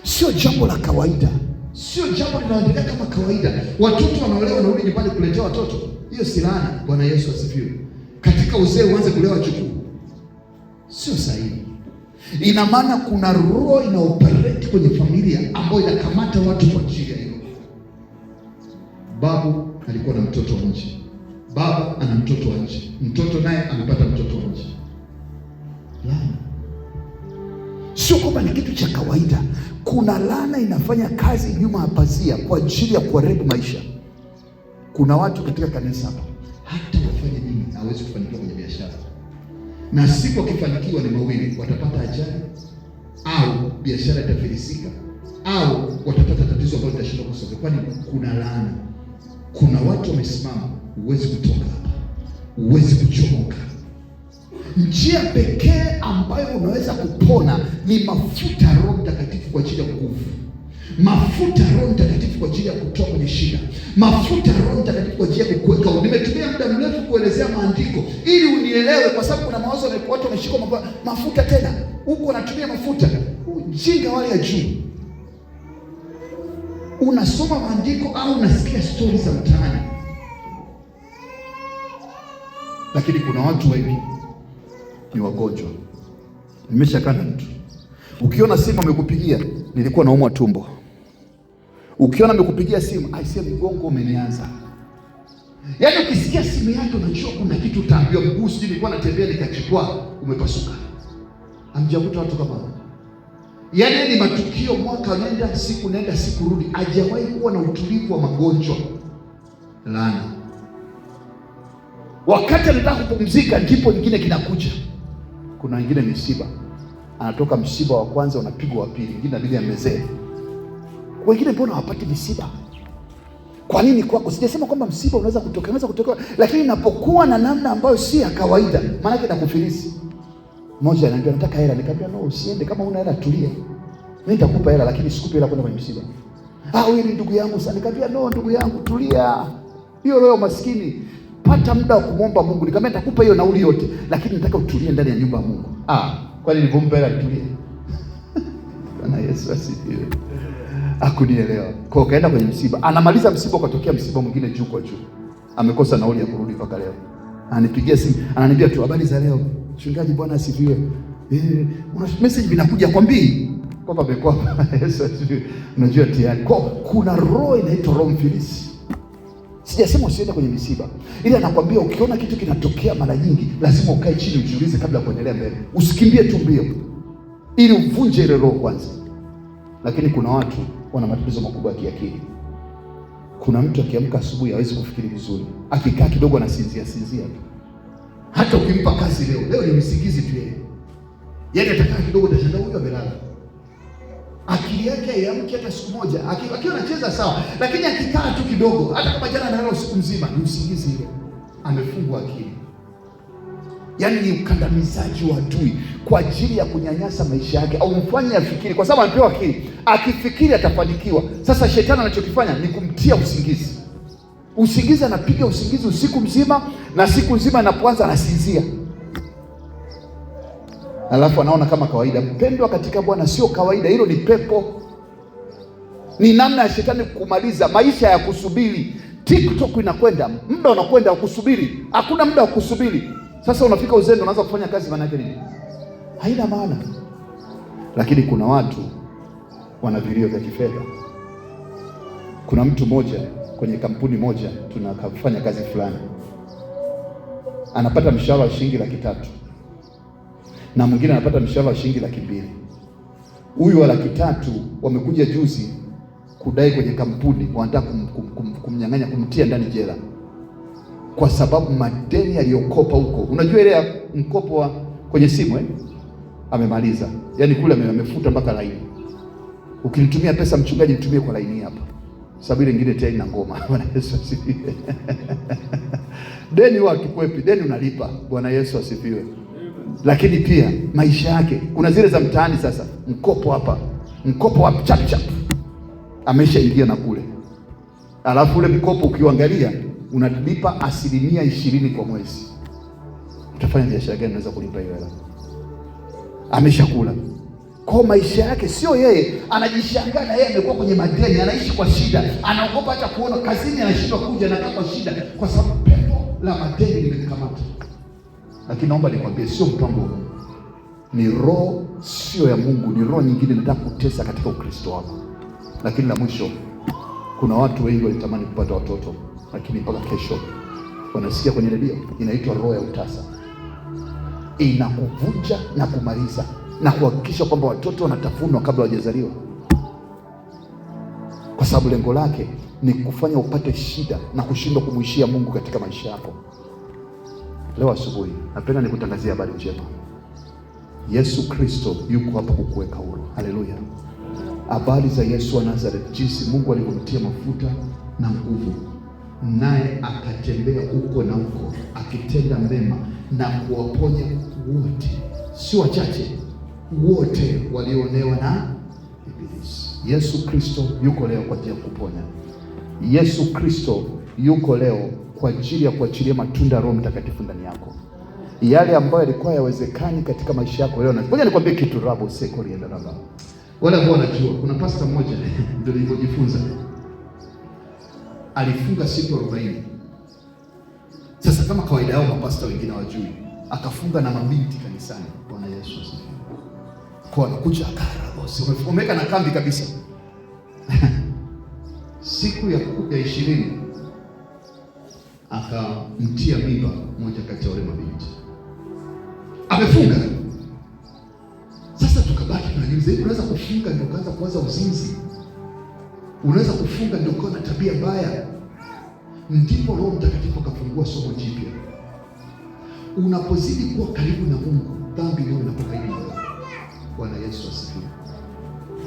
Sio jambo la kawaida. Sio jambo linaloendelea kama kawaida. Watoto wanaolewa na rudi nyumbani kuletea watoto. Hiyo si laana. Bwana Yesu asifiwe. Katika uzee uanze kulewa jukuu. Sio sahihi. Ina maana kuna roho inaoperate kwenye familia ambayo inakamata watu kwa ajili ya hilo. Babu alikuwa na mtoto wa nje. Baba ana mtoto wa nje. Mtoto naye anapata mtoto wa nje. Laana. sio kwamba ni kitu cha kawaida. Kuna laana inafanya kazi nyuma ya pazia kwa ajili ya kuharibu maisha. Kuna watu katika kanisa hapa, hata wafanye nini hawezi kufanikiwa kwenye biashara, na siku wakifanikiwa ni mawili: watapata ajali au biashara itafilisika, au watapata tatizo ambalo litashindwa kusonga. Kwani kuna laana. Kuna watu wamesimama, huwezi kutoka hapa, huwezi kuchomoka. Njia pekee ambayo unaweza kupona ni mafuta ya Roho Mtakatifu kwa ajili ya nguvu, mafuta ya Roho Mtakatifu kwa ajili ya kutoa kwenye shida, mafuta ya Roho Mtakatifu kwa ajili ya kukuweka. Nimetumia muda mrefu kuelezea maandiko ili unielewe, kwa sababu kuna mawazo na watu wameshika mafuta tena huko wanatumia mafuta. Ujinga wale ya juu. Unasoma maandiko au unasikia stori za mtaani, lakini kuna watu wengi ni wagonjwa. Nimeshakaa na mtu, ukiona simu amekupigia, nilikuwa naumwa tumbo. Ukiona amekupigia simu, aisee, mgongo umenianza. Yaani ukisikia simu yake unajua kuna kitu utaambiwa. Mguu sijui nilikuwa natembea nikachukua umepasuka. Hamjakuta watu kama hao? Yaani ni matukio mwaka nenda siku rudi, hajawahi kuwa na utulivu wa magonjwa. Laana. Wakati anataka kupumzika ndipo nyingine kinakuja. Kuna wengine misiba, anatoka msiba wa kwanza unapigwa wa pili, mwingine inabidi amezee. Wengine mbona hawapati misiba? Kwa nini kwako? Sijasema kwamba msiba unaweza kutokea, lakini inapokuwa na namna ambayo si ya kawaida, maana yake inakufilisi. Mmoja ananiambia nataka hela, nikamwambia no, usiende, kama una hela tulia. Mimi nitakupa hela lakini sikupi hela kwenda kwenye msiba. Wewe ni ndugu yangu sana. Nikamwambia no, ndugu yangu tulia. Hiyo leo maskini, pata muda wa kumwomba Mungu. Nikamwambia nitakupa hiyo nauli yote, lakini nataka utulie ndani ya nyumba ya Mungu. Kwani nilipompa hela tulie? Bwana Yesu asifiwe. Hakunielewa. Kwa kaenda kwenye msiba. Anamaliza msiba, ukatokea msiba mwingine juu kwa juu. Amekosa nauli ya kurudi mpaka leo. Ananipigia simu, ananiambia tu habari za leo. Mchungaji, Bwana asifiwe. Una message vinakuja kwambii kwamba amekopa. Yesu asifiwe. Unajua tayari. Kuna roho inaitwa roho mfilisi. Sijasema usiende kwenye misiba, ila nakwambia ukiona kitu kinatokea mara nyingi, lazima ukae chini ujiulize kabla ya kuendelea mbele. Usikimbie tu mbio, ili uvunje ile roho kwanza. Lakini kuna watu wana matatizo makubwa ya kiakili. Kuna mtu akiamka asubuhi hawezi kufikiri vizuri, akikaa kidogo anasinzia tu. Hata ukimpa kazi leo ni msingizi tu yeye. Yaani atakaa kidogo utashangaa huyo amelala. Akili yake haiamki hata siku moja. Akiwa anacheza sawa, lakini akikaa tu kidogo, hata kama jana analala usiku mzima, ni usingizi ile. Amefungwa akili. Yaani ni ukandamizaji wa adui kwa ajili ya kunyanyasa maisha yake, au mfanye afikiri, kwa sababu anapewa akili. Akifikiri atafanikiwa. Sasa shetani anachokifanya ni kumtia usingizi. Usingizi, anapiga usingizi usiku mzima, na siku nzima anapoanza anasinzia. Alafu anaona kama kawaida. Mpendwa katika Bwana, sio kawaida, hilo ni pepo. Ni namna ya shetani kumaliza maisha ya kusubiri. TikTok inakwenda, muda unakwenda wa kusubiri. Hakuna muda wa kusubiri. Sasa unafika uzendo, unaanza kufanya kazi, maana yake nini? Haina maana. Lakini kuna watu wana vilio vya kifedha. Kuna mtu mmoja kwenye kampuni moja tunafanya kazi fulani, anapata mshahara wa shilingi 300,000 na mwingine anapata mshahara wa shilingi 200,000. Huyu wa 300,000 wamekuja juzi kudai kwenye kampuni, wanataka kumnyang'anya, kumtia ndani jela kwa sababu madeni aliyokopa huko. Unajua ile mkopo wa kwenye simu amemaliza. Yaani kule amefuta mpaka laini. Ukinitumia pesa mchungaji, nitumie kwa laini hapa, sababu ile nyingine tena ina ngoma. Bwana Yesu asifiwe. Deni wakikwepi, deni unalipa. Bwana Yesu asifiwe. Lakini pia maisha yake kuna zile za mtaani. Sasa mkopo hapa, mkopo wa chap ameshaingia na kule. Alafu ule mkopo ukiangalia unalipa 20% kwa mwezi. Utafanya biashara gani unaweza kulipa hiyo hela? Ameshakula. Kwa maisha yake sio yeye, anajishangaa na yeye amekuwa kwenye madeni, anaishi kwa shida, anaogopa hata kuona kazini, anashindwa kuja na kwa shida kwa sababu pepo la madeni limemkamata. Lakini naomba nikwambie, sio mpango huu. Ni roho sio ya Mungu, ni roho nyingine inataka kutesa katika Ukristo wako. Lakini la mwisho, kuna watu wengi walitamani kupata watoto, lakini mpaka kesho wanasikia kwenye redio inaitwa roho ya utasa. Inakuvunja na kumaliza. na kuhakikisha kwamba watoto wanatafunwa kabla hawajazaliwa, kwa sababu lengo lake ni kufanya upate shida na kushindwa kumwishia Mungu katika maisha yako. Leo asubuhi napenda nikutangazia habari njema. Yesu Kristo yuko hapa kukuweka huru. Haleluya! Habari za Yesu wa Nazareth, jinsi Mungu alivyomtia mafuta na nguvu, naye akatembea huko na huko akitenda mema na kuwaponya wote, si wachache, wote walioonewa na Ibilisi. Yesu Kristo yuko leo kwa ajili ya kuponya. Yesu Kristo yuko leo kwa ajili ya kuachilia matunda ya Roho Mtakatifu ndani yako. Yale ambayo yalikuwa yawezekani katika maisha yako leo. Ngoja nikwambie kitu, rabo sekori ya daraba. Wala huwa najua kuna pastor mmoja ndio nilipojifunza. Alifunga siku 40. Sasa kama kawaida yao mapasta wengine hawajui, akafunga na mabinti kanisani. Bwana Yesu asifiwe. Kwa anakuja akarabo, umeweka na kambi kabisa. Siku ya 20 akamtia mimba moja kati ya wale mabinti. Amefunga. Sasa tukabaki na hizo. Unaweza kufunga ndio kaanza kuanza uzinzi. Unaweza kufunga ndio ukawa na tabia mbaya. Ndipo Roho Mtakatifu akafungua somo jipya. Unapozidi kuwa karibu na Mungu, dhambi ndio inapokaidi. Bwana Yesu asifiwe.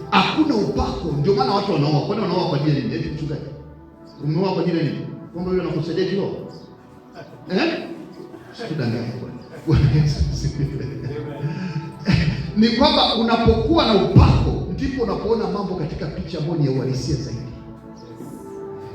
Hakuna upako, ndio maana watu wanaoa. Kwani wanaoa kwa ajili ya nini? Eti mchungaji, umeoa kwa ajili ya nini? Kwamba yule anakusaidia kiroho? Sikudanganya bwana. Bwana Yesu asifiwe. Ni kwamba unapokuwa na upako ndipo unapoona mambo katika picha ambayo ni ya uhalisia zaidi.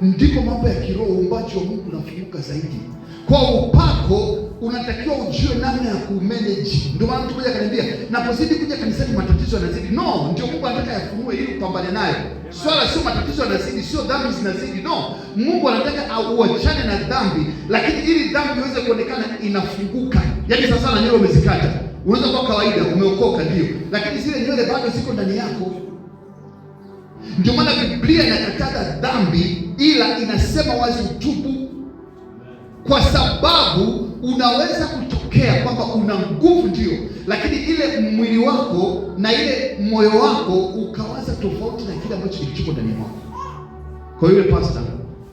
Ndipo mambo ya kiroho, uumbaji wa Mungu unafunuka zaidi. Kwa upako unatakiwa ujue namna ya kumanage. Ndio maana mtu mmoja akaniambia, napozidi kuja kanisani matatizo yanazidi. No, ndio Mungu anataka yafunue ili upambane nayo. Swala sio matatizo yanazidi, sio dhambi zinazidi. No, Mungu anataka uachane na dhambi, lakini ili dhambi iweze kuonekana inafunguka. Yaani sasa na nywele umezikata. Unaweza kwa kawaida umeokoka ndio, lakini zile nywele bado ziko ndani yako. Ndio maana Biblia inakataza dhambi, ila inasema wazi utubu, kwa sababu unaweza kutokea kwamba una nguvu ndio, lakini ile mwili wako na ile moyo wako ukawaza tofauti na kile ambacho kilicho ndani mwako. Kwa hiyo pastor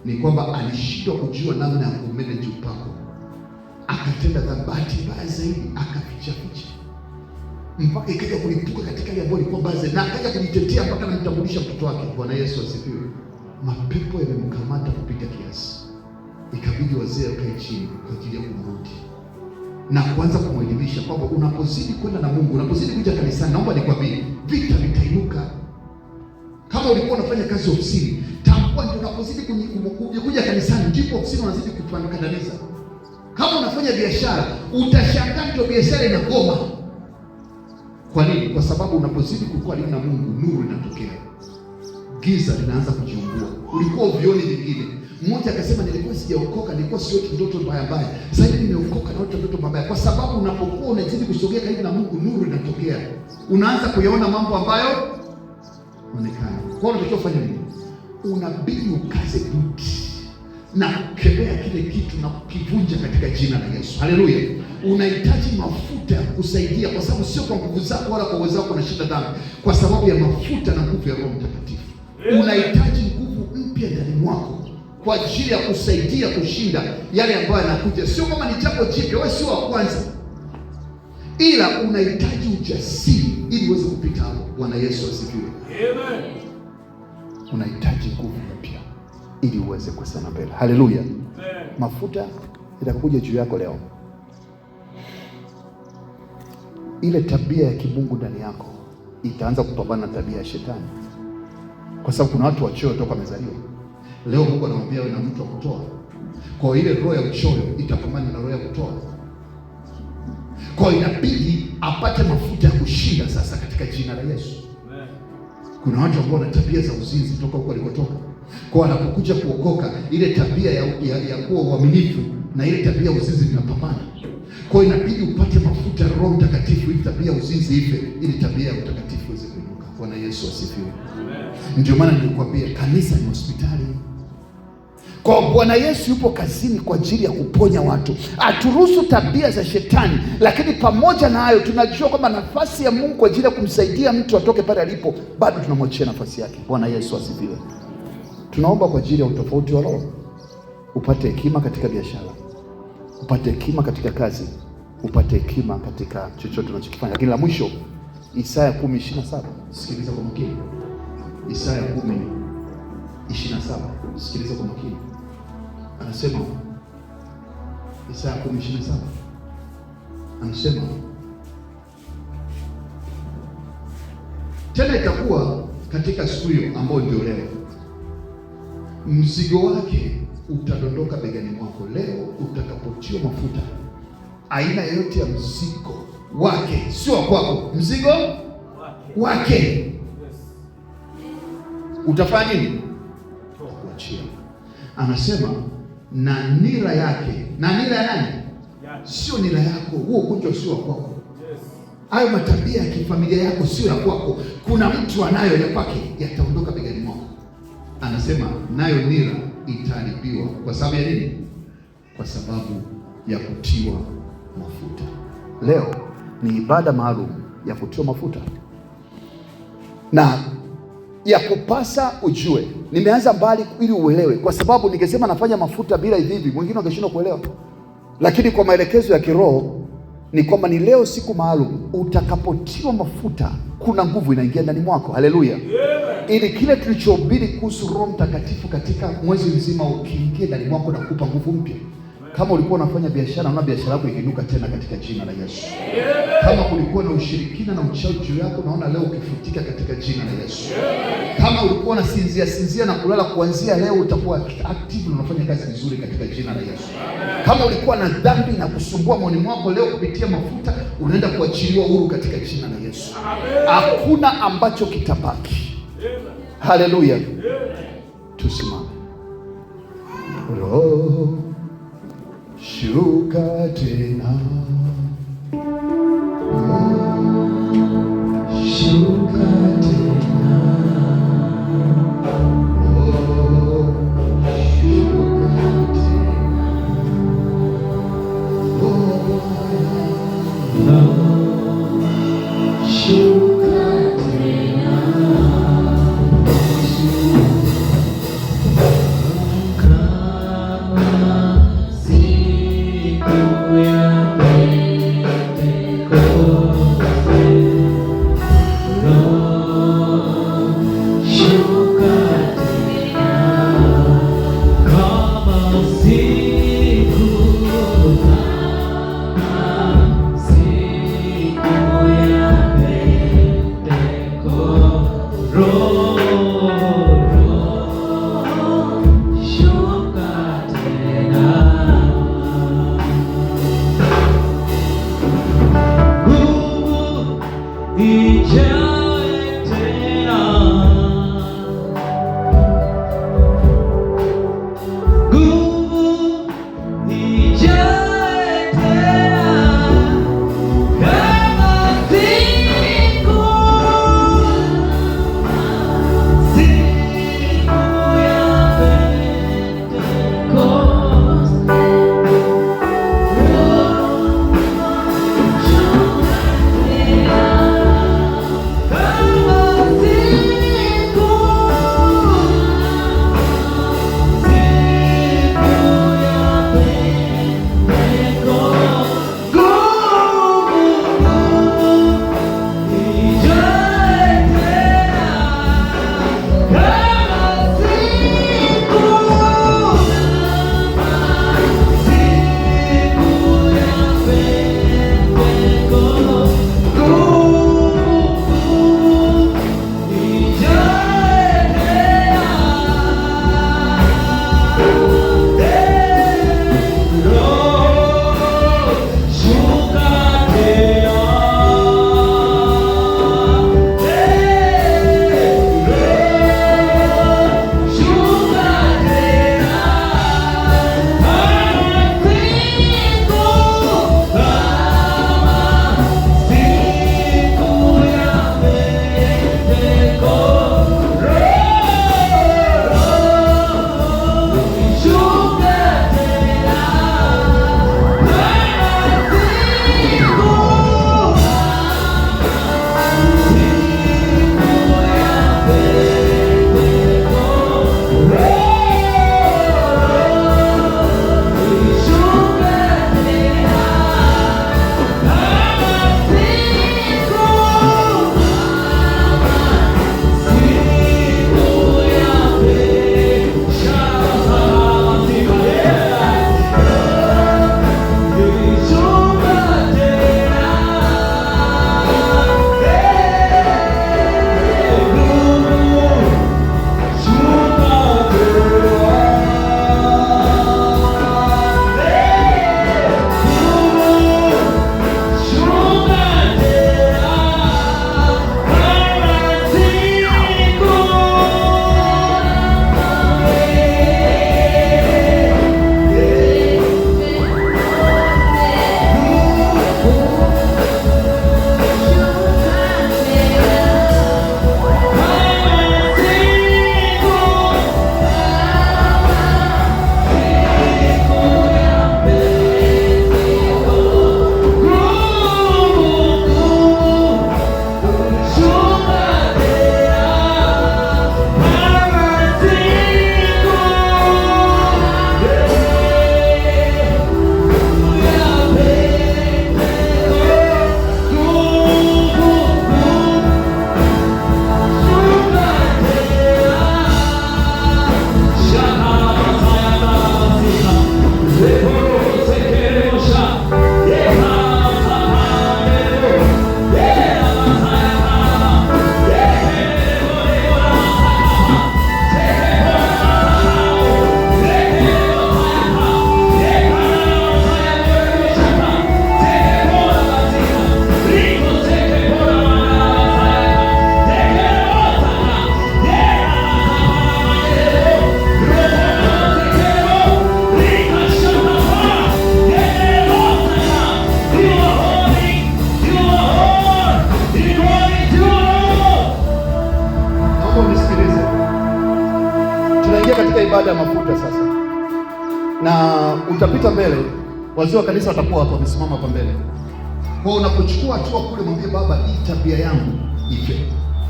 ni kwamba alishindwa kujua namna ya kumanage upako, akatenda dhambi. Bahati mbaya zaidi akaficha mpaka ikaja kulipuka katika ile ambayo ilikuwa baadhi, na akaja kujitetea mpaka anamtambulisha mtoto wake. Bwana Yesu asifiwe. Mapepo yamemkamata kupita kiasi, ikabidi wazee wakae chini kwa ajili ya kumrudi na kuanza kumwelimisha kwamba unapozidi kwenda na Mungu, unapozidi kuja kanisani, naomba nikwambie, vita vitainuka. Kama ulikuwa unafanya kazi ofisini, tambua ndio unapozidi kuja kanisani ndipo ofisini unazidi kupandikandamiza. Kama unafanya biashara, utashangaa ndio biashara inagoma. Kwa nini? Kwa sababu unapozidi kukua na Mungu, nuru inatokea, giza linaanza kujiungua. Ulikuwa uvioni vingine. Mmoja akasema, nilikuwa sijaokoka, nilikuwa sioti ndoto mbaya mbaya, sasa hivi nimeokoka naota ndoto mbaya. Kwa sababu unapokuwa unazidi kusogea karibu na Mungu, nuru inatokea, unaanza kuyaona mambo ambayo onekana. Kwa hiyo unatakiwa kufanya nini? Unabidi ukaze buti na kukemea kile kitu na kukivunja katika jina la Yesu. Haleluya. Unahitaji mafuta ya kusaidia, kwa sababu sio kwa nguvu zako wala kwa uwezo wako unashinda dhambi, kwa sababu ya mafuta na nguvu ya Roho Mtakatifu. Unahitaji nguvu mpya ndani mwako kwa ajili ya kusaidia kushinda yale ambayo yanakuja. Sio kama ni jambo jipya, wewe sio wa kwanza, ila unahitaji ujasiri ili uweze kupita hapo. Bwana Yesu asifiwe. Amen. Unahitaji nguvu mpya ili uweze kusonga mbele. Haleluya. Mafuta itakuja juu yako leo. Ile tabia ya kimungu ndani yako itaanza kupambana na tabia ya shetani, kwa sababu kuna watu wachoyo toka wamezaliwa. Leo Mungu anamwambia wewe na mtu wa kutoa. Kwa ile roho ya uchoyo itapambana na roho ya kutoa. Kwa inabidi apate mafuta ya kushinda sasa katika jina la Yesu. Kuna watu ambao wana tabia za uzinzi toka huko walikotoka. Kwa anapokuja kuokoka, ile tabia ya kuwa uaminifu na ile tabia ya uzinzi vinapambana. Kwa inabidi upate mafuta ya Roho Mtakatifu ili tabia ya uzinzi ife, ili tabia ya utakatifu iweze kuinuka. Bwana Yesu asifiwe. Ndio maana nilikwambia kanisa ni hospitali. Kwa Bwana Yesu yupo kazini kwa ajili ya kuponya watu, aturuhusu tabia za shetani, lakini pamoja na hayo tunajua kwamba nafasi ya Mungu kwa ajili ya kumsaidia mtu atoke pale alipo, bado tunamwachia nafasi yake. Bwana Yesu asifiwe. Tunaomba kwa ajili ya utofauti wa roho, upate hekima katika biashara, upate hekima katika kazi, upate hekima katika chochote unachokifanya. Lakini la mwisho, Isaya 10:27, sikiliza kwa makini. Isaya 10:27, sikiliza kwa makini. Anasema Isaya 10:27, anasema tena itakuwa katika siku hiyo ambayo ndio leo, mzigo wake utadondoka begani mwako. Leo utakapotiwa mafuta, aina yoyote ya mzigo wake, sio kwako, mzigo wake utafanya nini? Kuachia. Anasema na nira yake. Na nira ya nani? Sio nira yako. Huo ugonjwa sio kwako. Hayo matabia ya kifamilia yako sio ya kwako. Kuna mtu anayo ya kwake, yataondoka begani mwako. Anasema nayo nira itaharibiwa. Kwa sababu ya nini? Kwa sababu ya kutiwa mafuta. Leo ni ibada maalum ya kutiwa mafuta, na ya kupasa ujue. Nimeanza mbali ili uelewe, kwa sababu ningesema nafanya mafuta bila hivi, mwingine angeshindwa kuelewa. Lakini kwa maelekezo ya kiroho ni kwamba ni leo siku maalum, utakapotiwa mafuta kuna nguvu inaingia ndani mwako. Haleluya! Ili kile tulichohubiri kuhusu Roho Mtakatifu katika mwezi mzima ukiingia ndani mwako na kukupa nguvu mpya. Kama ulikuwa unafanya biashara, unaona biashara yako ikiinuka tena katika jina la Yesu. Kama kulikuwa na ushirikina na uchawi juu yako, naona leo ukifutika katika jina la Yesu. Kama ulikuwa unasinzia na kulala, kuanzia leo utakuwa active na unafanya kazi vizuri katika jina la Yesu. Kama ulikuwa na dhambi na kusumbua moyoni mwako, leo kupitia mafuta unaenda kuachiliwa huru katika jina la Yesu. Hakuna ambacho kitabaki. Haleluya. Tusimame. Roho shuka tena, shuka tena, oh, shuka tena, oh, shuka tena. ibada ya mafuta sasa, na utapita mbele, wazee wa kanisa watakuwa hapa wamesimama hapa mbele. Kwa unapochukua hatua kule, mwambie Baba, hii tabia yangu ife.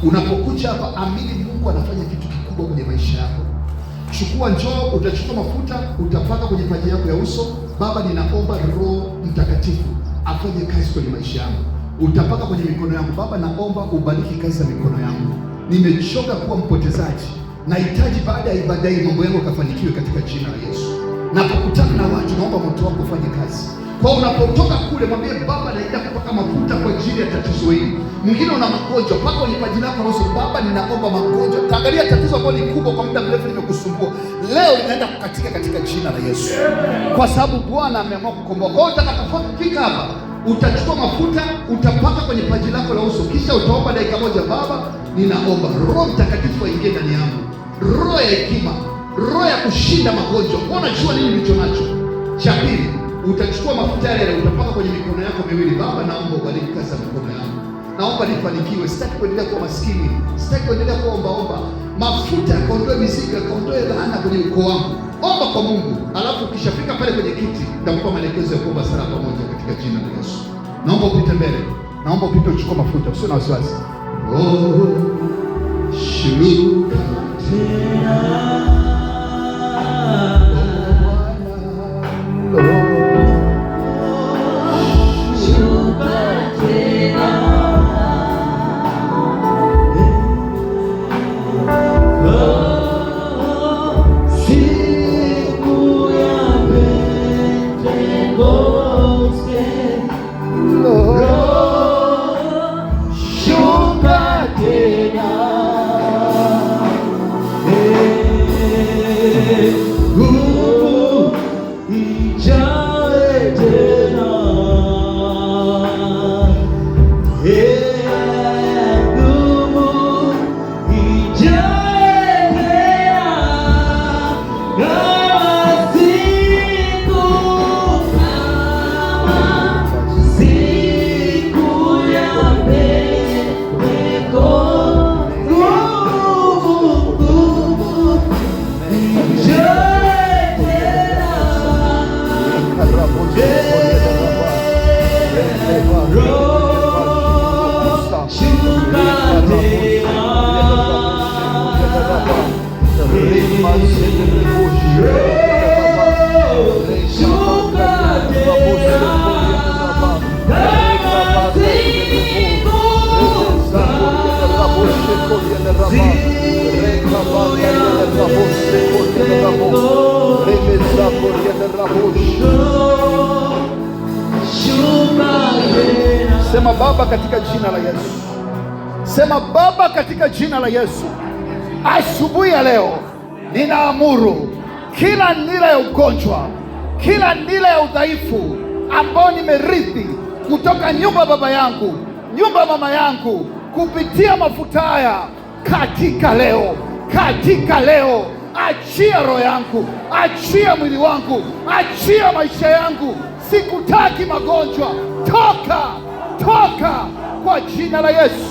Unapokuja hapa, amini Mungu anafanya kitu kikubwa kwenye maisha yako. Chukua, njoo, utachukua mafuta, utapaka kwenye paji yako ya uso. Baba, ninaomba Roho Mtakatifu afanye kazi kwenye maisha yangu. Utapaka kwenye mikono yangu. Baba, naomba ubariki kazi za mikono yangu. Nimechoka kuwa mpotezaji. Nahitaji baada ya ibada hii mambo yangu yakafanikiwe katika jina la Yesu. Napokutana na watu, naomba moto wako ufanye kazi. Kwa unapotoka kule, mwambie Baba, naenda kupaka mafuta kwa ajili ya tatizo hili. Mwingine una magonjwa, paka kwenye paji lako la uso. Baba, ninaomba magonjwa. Taangalia tatizo ambalo ni kubwa kwa muda mrefu limekusumbua. Leo linaenda kukatika katika jina la Yesu. Kwa sababu Bwana ameamua kukomboa. Kwa hiyo utakapofika hapa, utachukua mafuta, utapaka kwenye paji lako la uso, kisha utaomba dakika moja. Baba, ninaomba Roho Mtakatifu aingie ndani yangu. Roho ya hekima, roho ya kushinda magonjwa. Mbona jua nini nilicho nacho? Cha pili, utachukua mafuta yale utapaka kwenye mikono yako miwili. Baba, naomba ubariki kazi za mikono yangu. Naomba nifanikiwe. Sitaki kuendelea kuwa maskini. Sitaki kuendelea kuwa ombaomba. Mafuta yakaondoe mizigo, yakaondoe laana kwenye ukoo wangu. Omba kwa Mungu. Alafu ukishafika pale kwenye kiti, nitakupa maelekezo ya kuomba sala pamoja katika jina la Yesu. Naomba upite mbele. Naomba upite uchukue mafuta. Usio na wasiwasi. Oh, shuka tena. Sema Baba, katika jina la Yesu. Sema Baba, katika jina la Yesu. Asubuhi ya leo ninaamuru kila nira ya ugonjwa, kila nira ya udhaifu ambao nimerithi kutoka nyumba baba yangu, nyumba mama yangu, kupitia mafuta haya, katika leo, achia roho yangu, achia mwili wangu, achia maisha yangu. Sikutaki magonjwa, toka kwa jina la Yesu.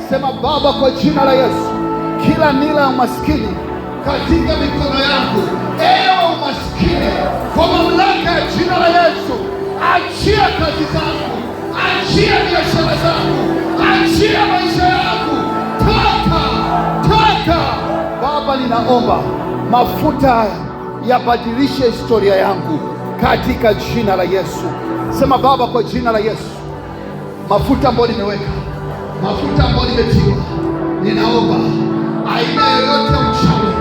Sema Baba, kwa jina la Yesu, kila nira ya umaskini katika mikono yangu, ewe umaskini, kwa mamlaka ya jina la Yesu, achia kazi zangu, achia biashara zangu, achia maisha yangu, toka. Baba, ninaomba mafuta haya yabadilishe historia yangu katika jina la Yesu. Sema Baba, kwa jina la Yesu, mafuta ambayo nimeweka, mafuta ambayo nimetiwa, ninaomba aina yoyote ya uchawi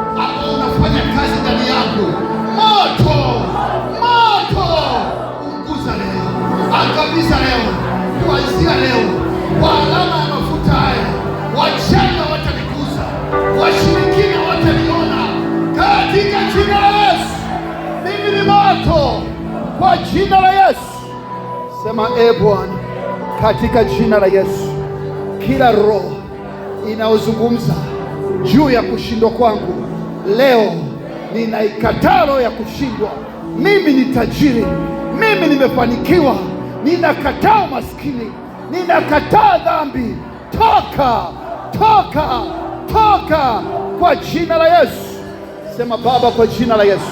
ambao unafanya kazi ndani yangu, moto, unguza leo, angamiza leo, kuanzia leo, kwa alama ya mafuta haya. Wachawi hawatanigusa, washirikina hawataniona, katika jina la Yesu. Mimi ni moto kwa jina la Yesu. Sema Bwana, katika jina la Yesu, kila roho inayozungumza juu ya kushindwa kwangu leo, ninaikataa roho ya kushindwa. Mimi ni tajiri, mimi nimefanikiwa. Ninakataa umaskini, ninakataa dhambi. Toka kwa jina la Yesu. Sema Baba, kwa jina la Yesu,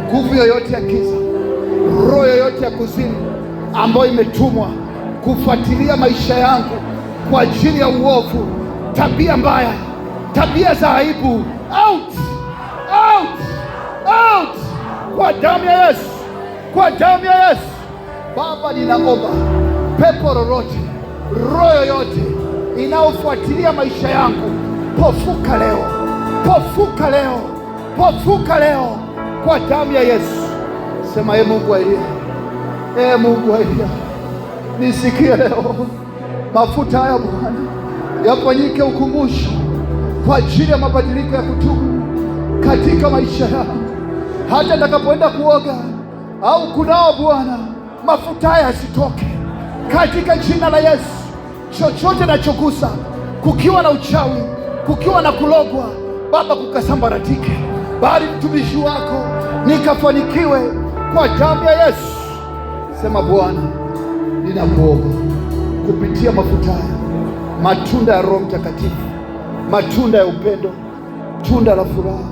nguvu yoyote ya giza, roho yoyote ya kuzimu ambayo imetumwa kufuatilia maisha yangu kwa ajili ya uovu, tabia mbaya, tabia za aibu, out, out, out, kwa damu ya Yesu, kwa damu ya Yesu. Baba, ninaomba pepo lolote, roho yoyote inayofuatilia maisha yangu, pofuka leo, pofuka leo, pofuka leo kwa damu ya Yesu. Sema, Mungu wa Elia, Mungu wa Elia, nisikie leo. Mafuta haya Bwana yafanyike ukumbusho kwa ajili ya mabadiliko ya kutubu katika maisha yangu, hata nitakapoenda kuoga au kunao Bwana, mafuta haya yasitoke katika jina la Yesu. Chochote nachogusa, kukiwa na uchawi, kukiwa na kulogwa, Baba, kukasambaratike, bali mtumishi wako nikafanikiwe kwa damu ya Yesu. Sema Bwana, ninakuomba kupitia mafuta haya, matunda ya Roho Mtakatifu, matunda ya upendo, tunda la furaha,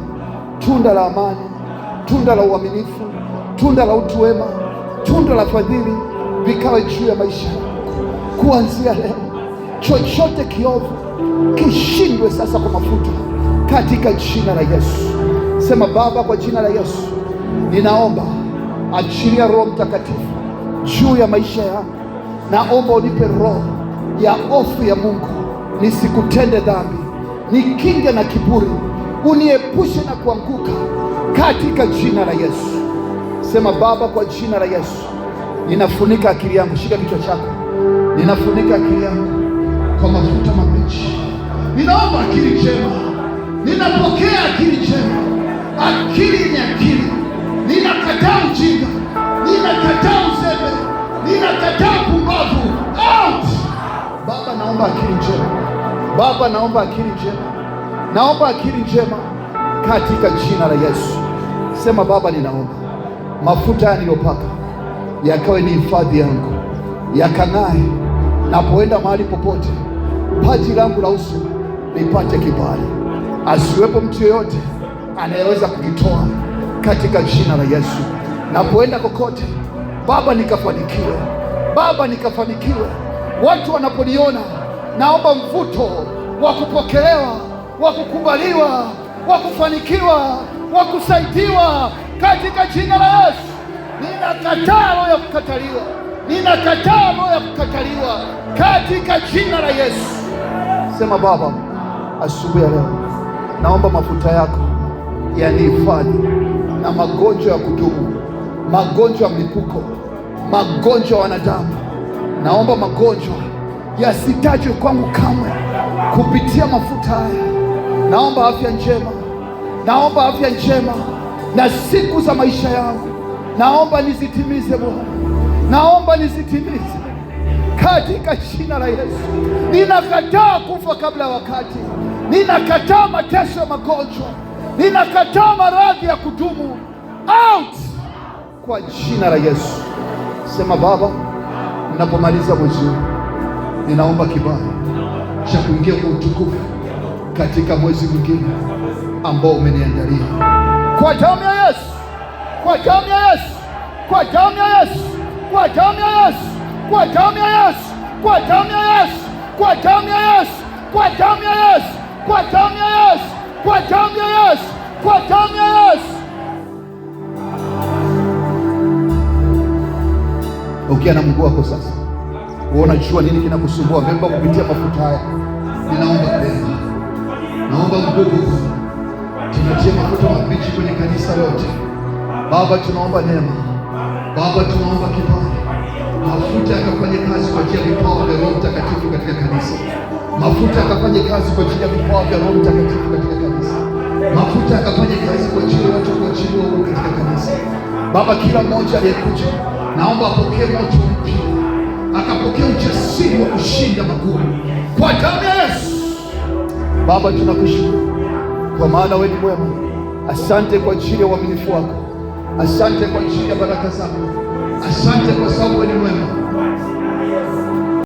tunda la amani, tunda la uaminifu, tunda la utu wema, tunda la fadhili, vikawe juu ya maisha yangu kuanzia leo. Chochote kiovu kishindwe sasa kwa mafuta katika jina la Yesu. Sema Baba, kwa jina la Yesu ninaomba, achilia Roho Mtakatifu juu ya maisha yangu. Naomba unipe roho ya hofu ya Mungu, nisikutende dhambi, nikinge na kiburi, uniepushe na kuanguka katika jina la Yesu. Sema Baba, kwa jina la Yesu ninafunika akili yangu. Shika kichwa chako. Ninafunika akili yangu kwa mafuta mabichi. Ninaomba akili njema, ninapokea akili njema, akili yenye akili. Ninakataa ujinga, ninakataa uzembe, ninakataa pumbavu. Out! Baba, naomba akili njema. Baba, naomba akili njema, naomba akili njema katika jina la Yesu. Sema Baba, ninaomba mafuta haya niliyopaka yakawe ni hifadhi yangu, yakang'ae napoenda mahali popote. Paji langu la uso lipate kibali, asiwepo mtu yeyote anayeweza kukitoa katika jina la Yesu. Napoenda kokote Baba, nikafanikiwe. Baba, nikafanikiwe. Watu wanaponiona, naomba mvuto wa kupokelewa, wa kukubaliwa, wa kufanikiwa, wa kusaidiwa katika jina la Yesu. Ninakataa roho ya kukataliwa, ninakataa roho ya kukataliwa katika jina la Yesu. Sema Baba, asubuhi ya leo naomba mafuta yako yanihifadhi na magonjwa ya kudumu, magonjwa ya mlipuko, magonjwa ya wanadamu. Naomba magonjwa yasitajwe kwangu kamwe kupitia mafuta haya. Naomba afya njema, naomba afya njema na siku za maisha yangu naomba nizitimize Bwana, naomba nizitimize katika jina la Yesu. Ninakataa kufa kabla ya wakati, ninakataa mateso ya magonjwa, ninakataa maradhi ya kudumu. Out kwa jina la Yesu. Sema Baba, ninapomaliza mwezi huu ninaomba kibali cha kuingia kwa utukufu katika mwezi mwingine ambao umeniandalia kwa damu ya Yesu, kwa damu ya Yesu, kwa damu ya Yesu, kwa damu ya Yesu, kwa damu ya Yesu, kwa damu ya Yesu, kwa damu ya Yesu, kwa damu ya Yesu, kwa damu ya Yesu, kwa damu ya Yesu, kwa damu ya Yesu. Ukiwa na mguu wako sasa, unajua nini kinakusumbua, beba kupitia mafuta haya. Ninaomba neema, naomba nguvu, tunatie mafuta mabichi kwenye kanisa lote. Baba, tunaomba neema. Baba, tunaomba kibali, mafuta yakafanye kazi kwa ajili ya vipawa vya Roho Mtakatifu katika kanisa. Mafuta yakafanye kazi kwa ajili ya vipawa vya Roho Mtakatifu katika kanisa. Mafuta yakafanye kazi kwa ajili ya watu kuachiliwa huru katika kanisa. Baba, kila mmoja aliyekuja naomba apokee moto mpya, akapokea ujasiri wa kushinda magumu kwa damu ya Yesu. Baba, tunakushukuru kwa maana wewe ni mwema. Asante kwa ajili ya uaminifu wako, asante kwa ajili ya baraka zako, asante kwa sababu wewe ni mwema.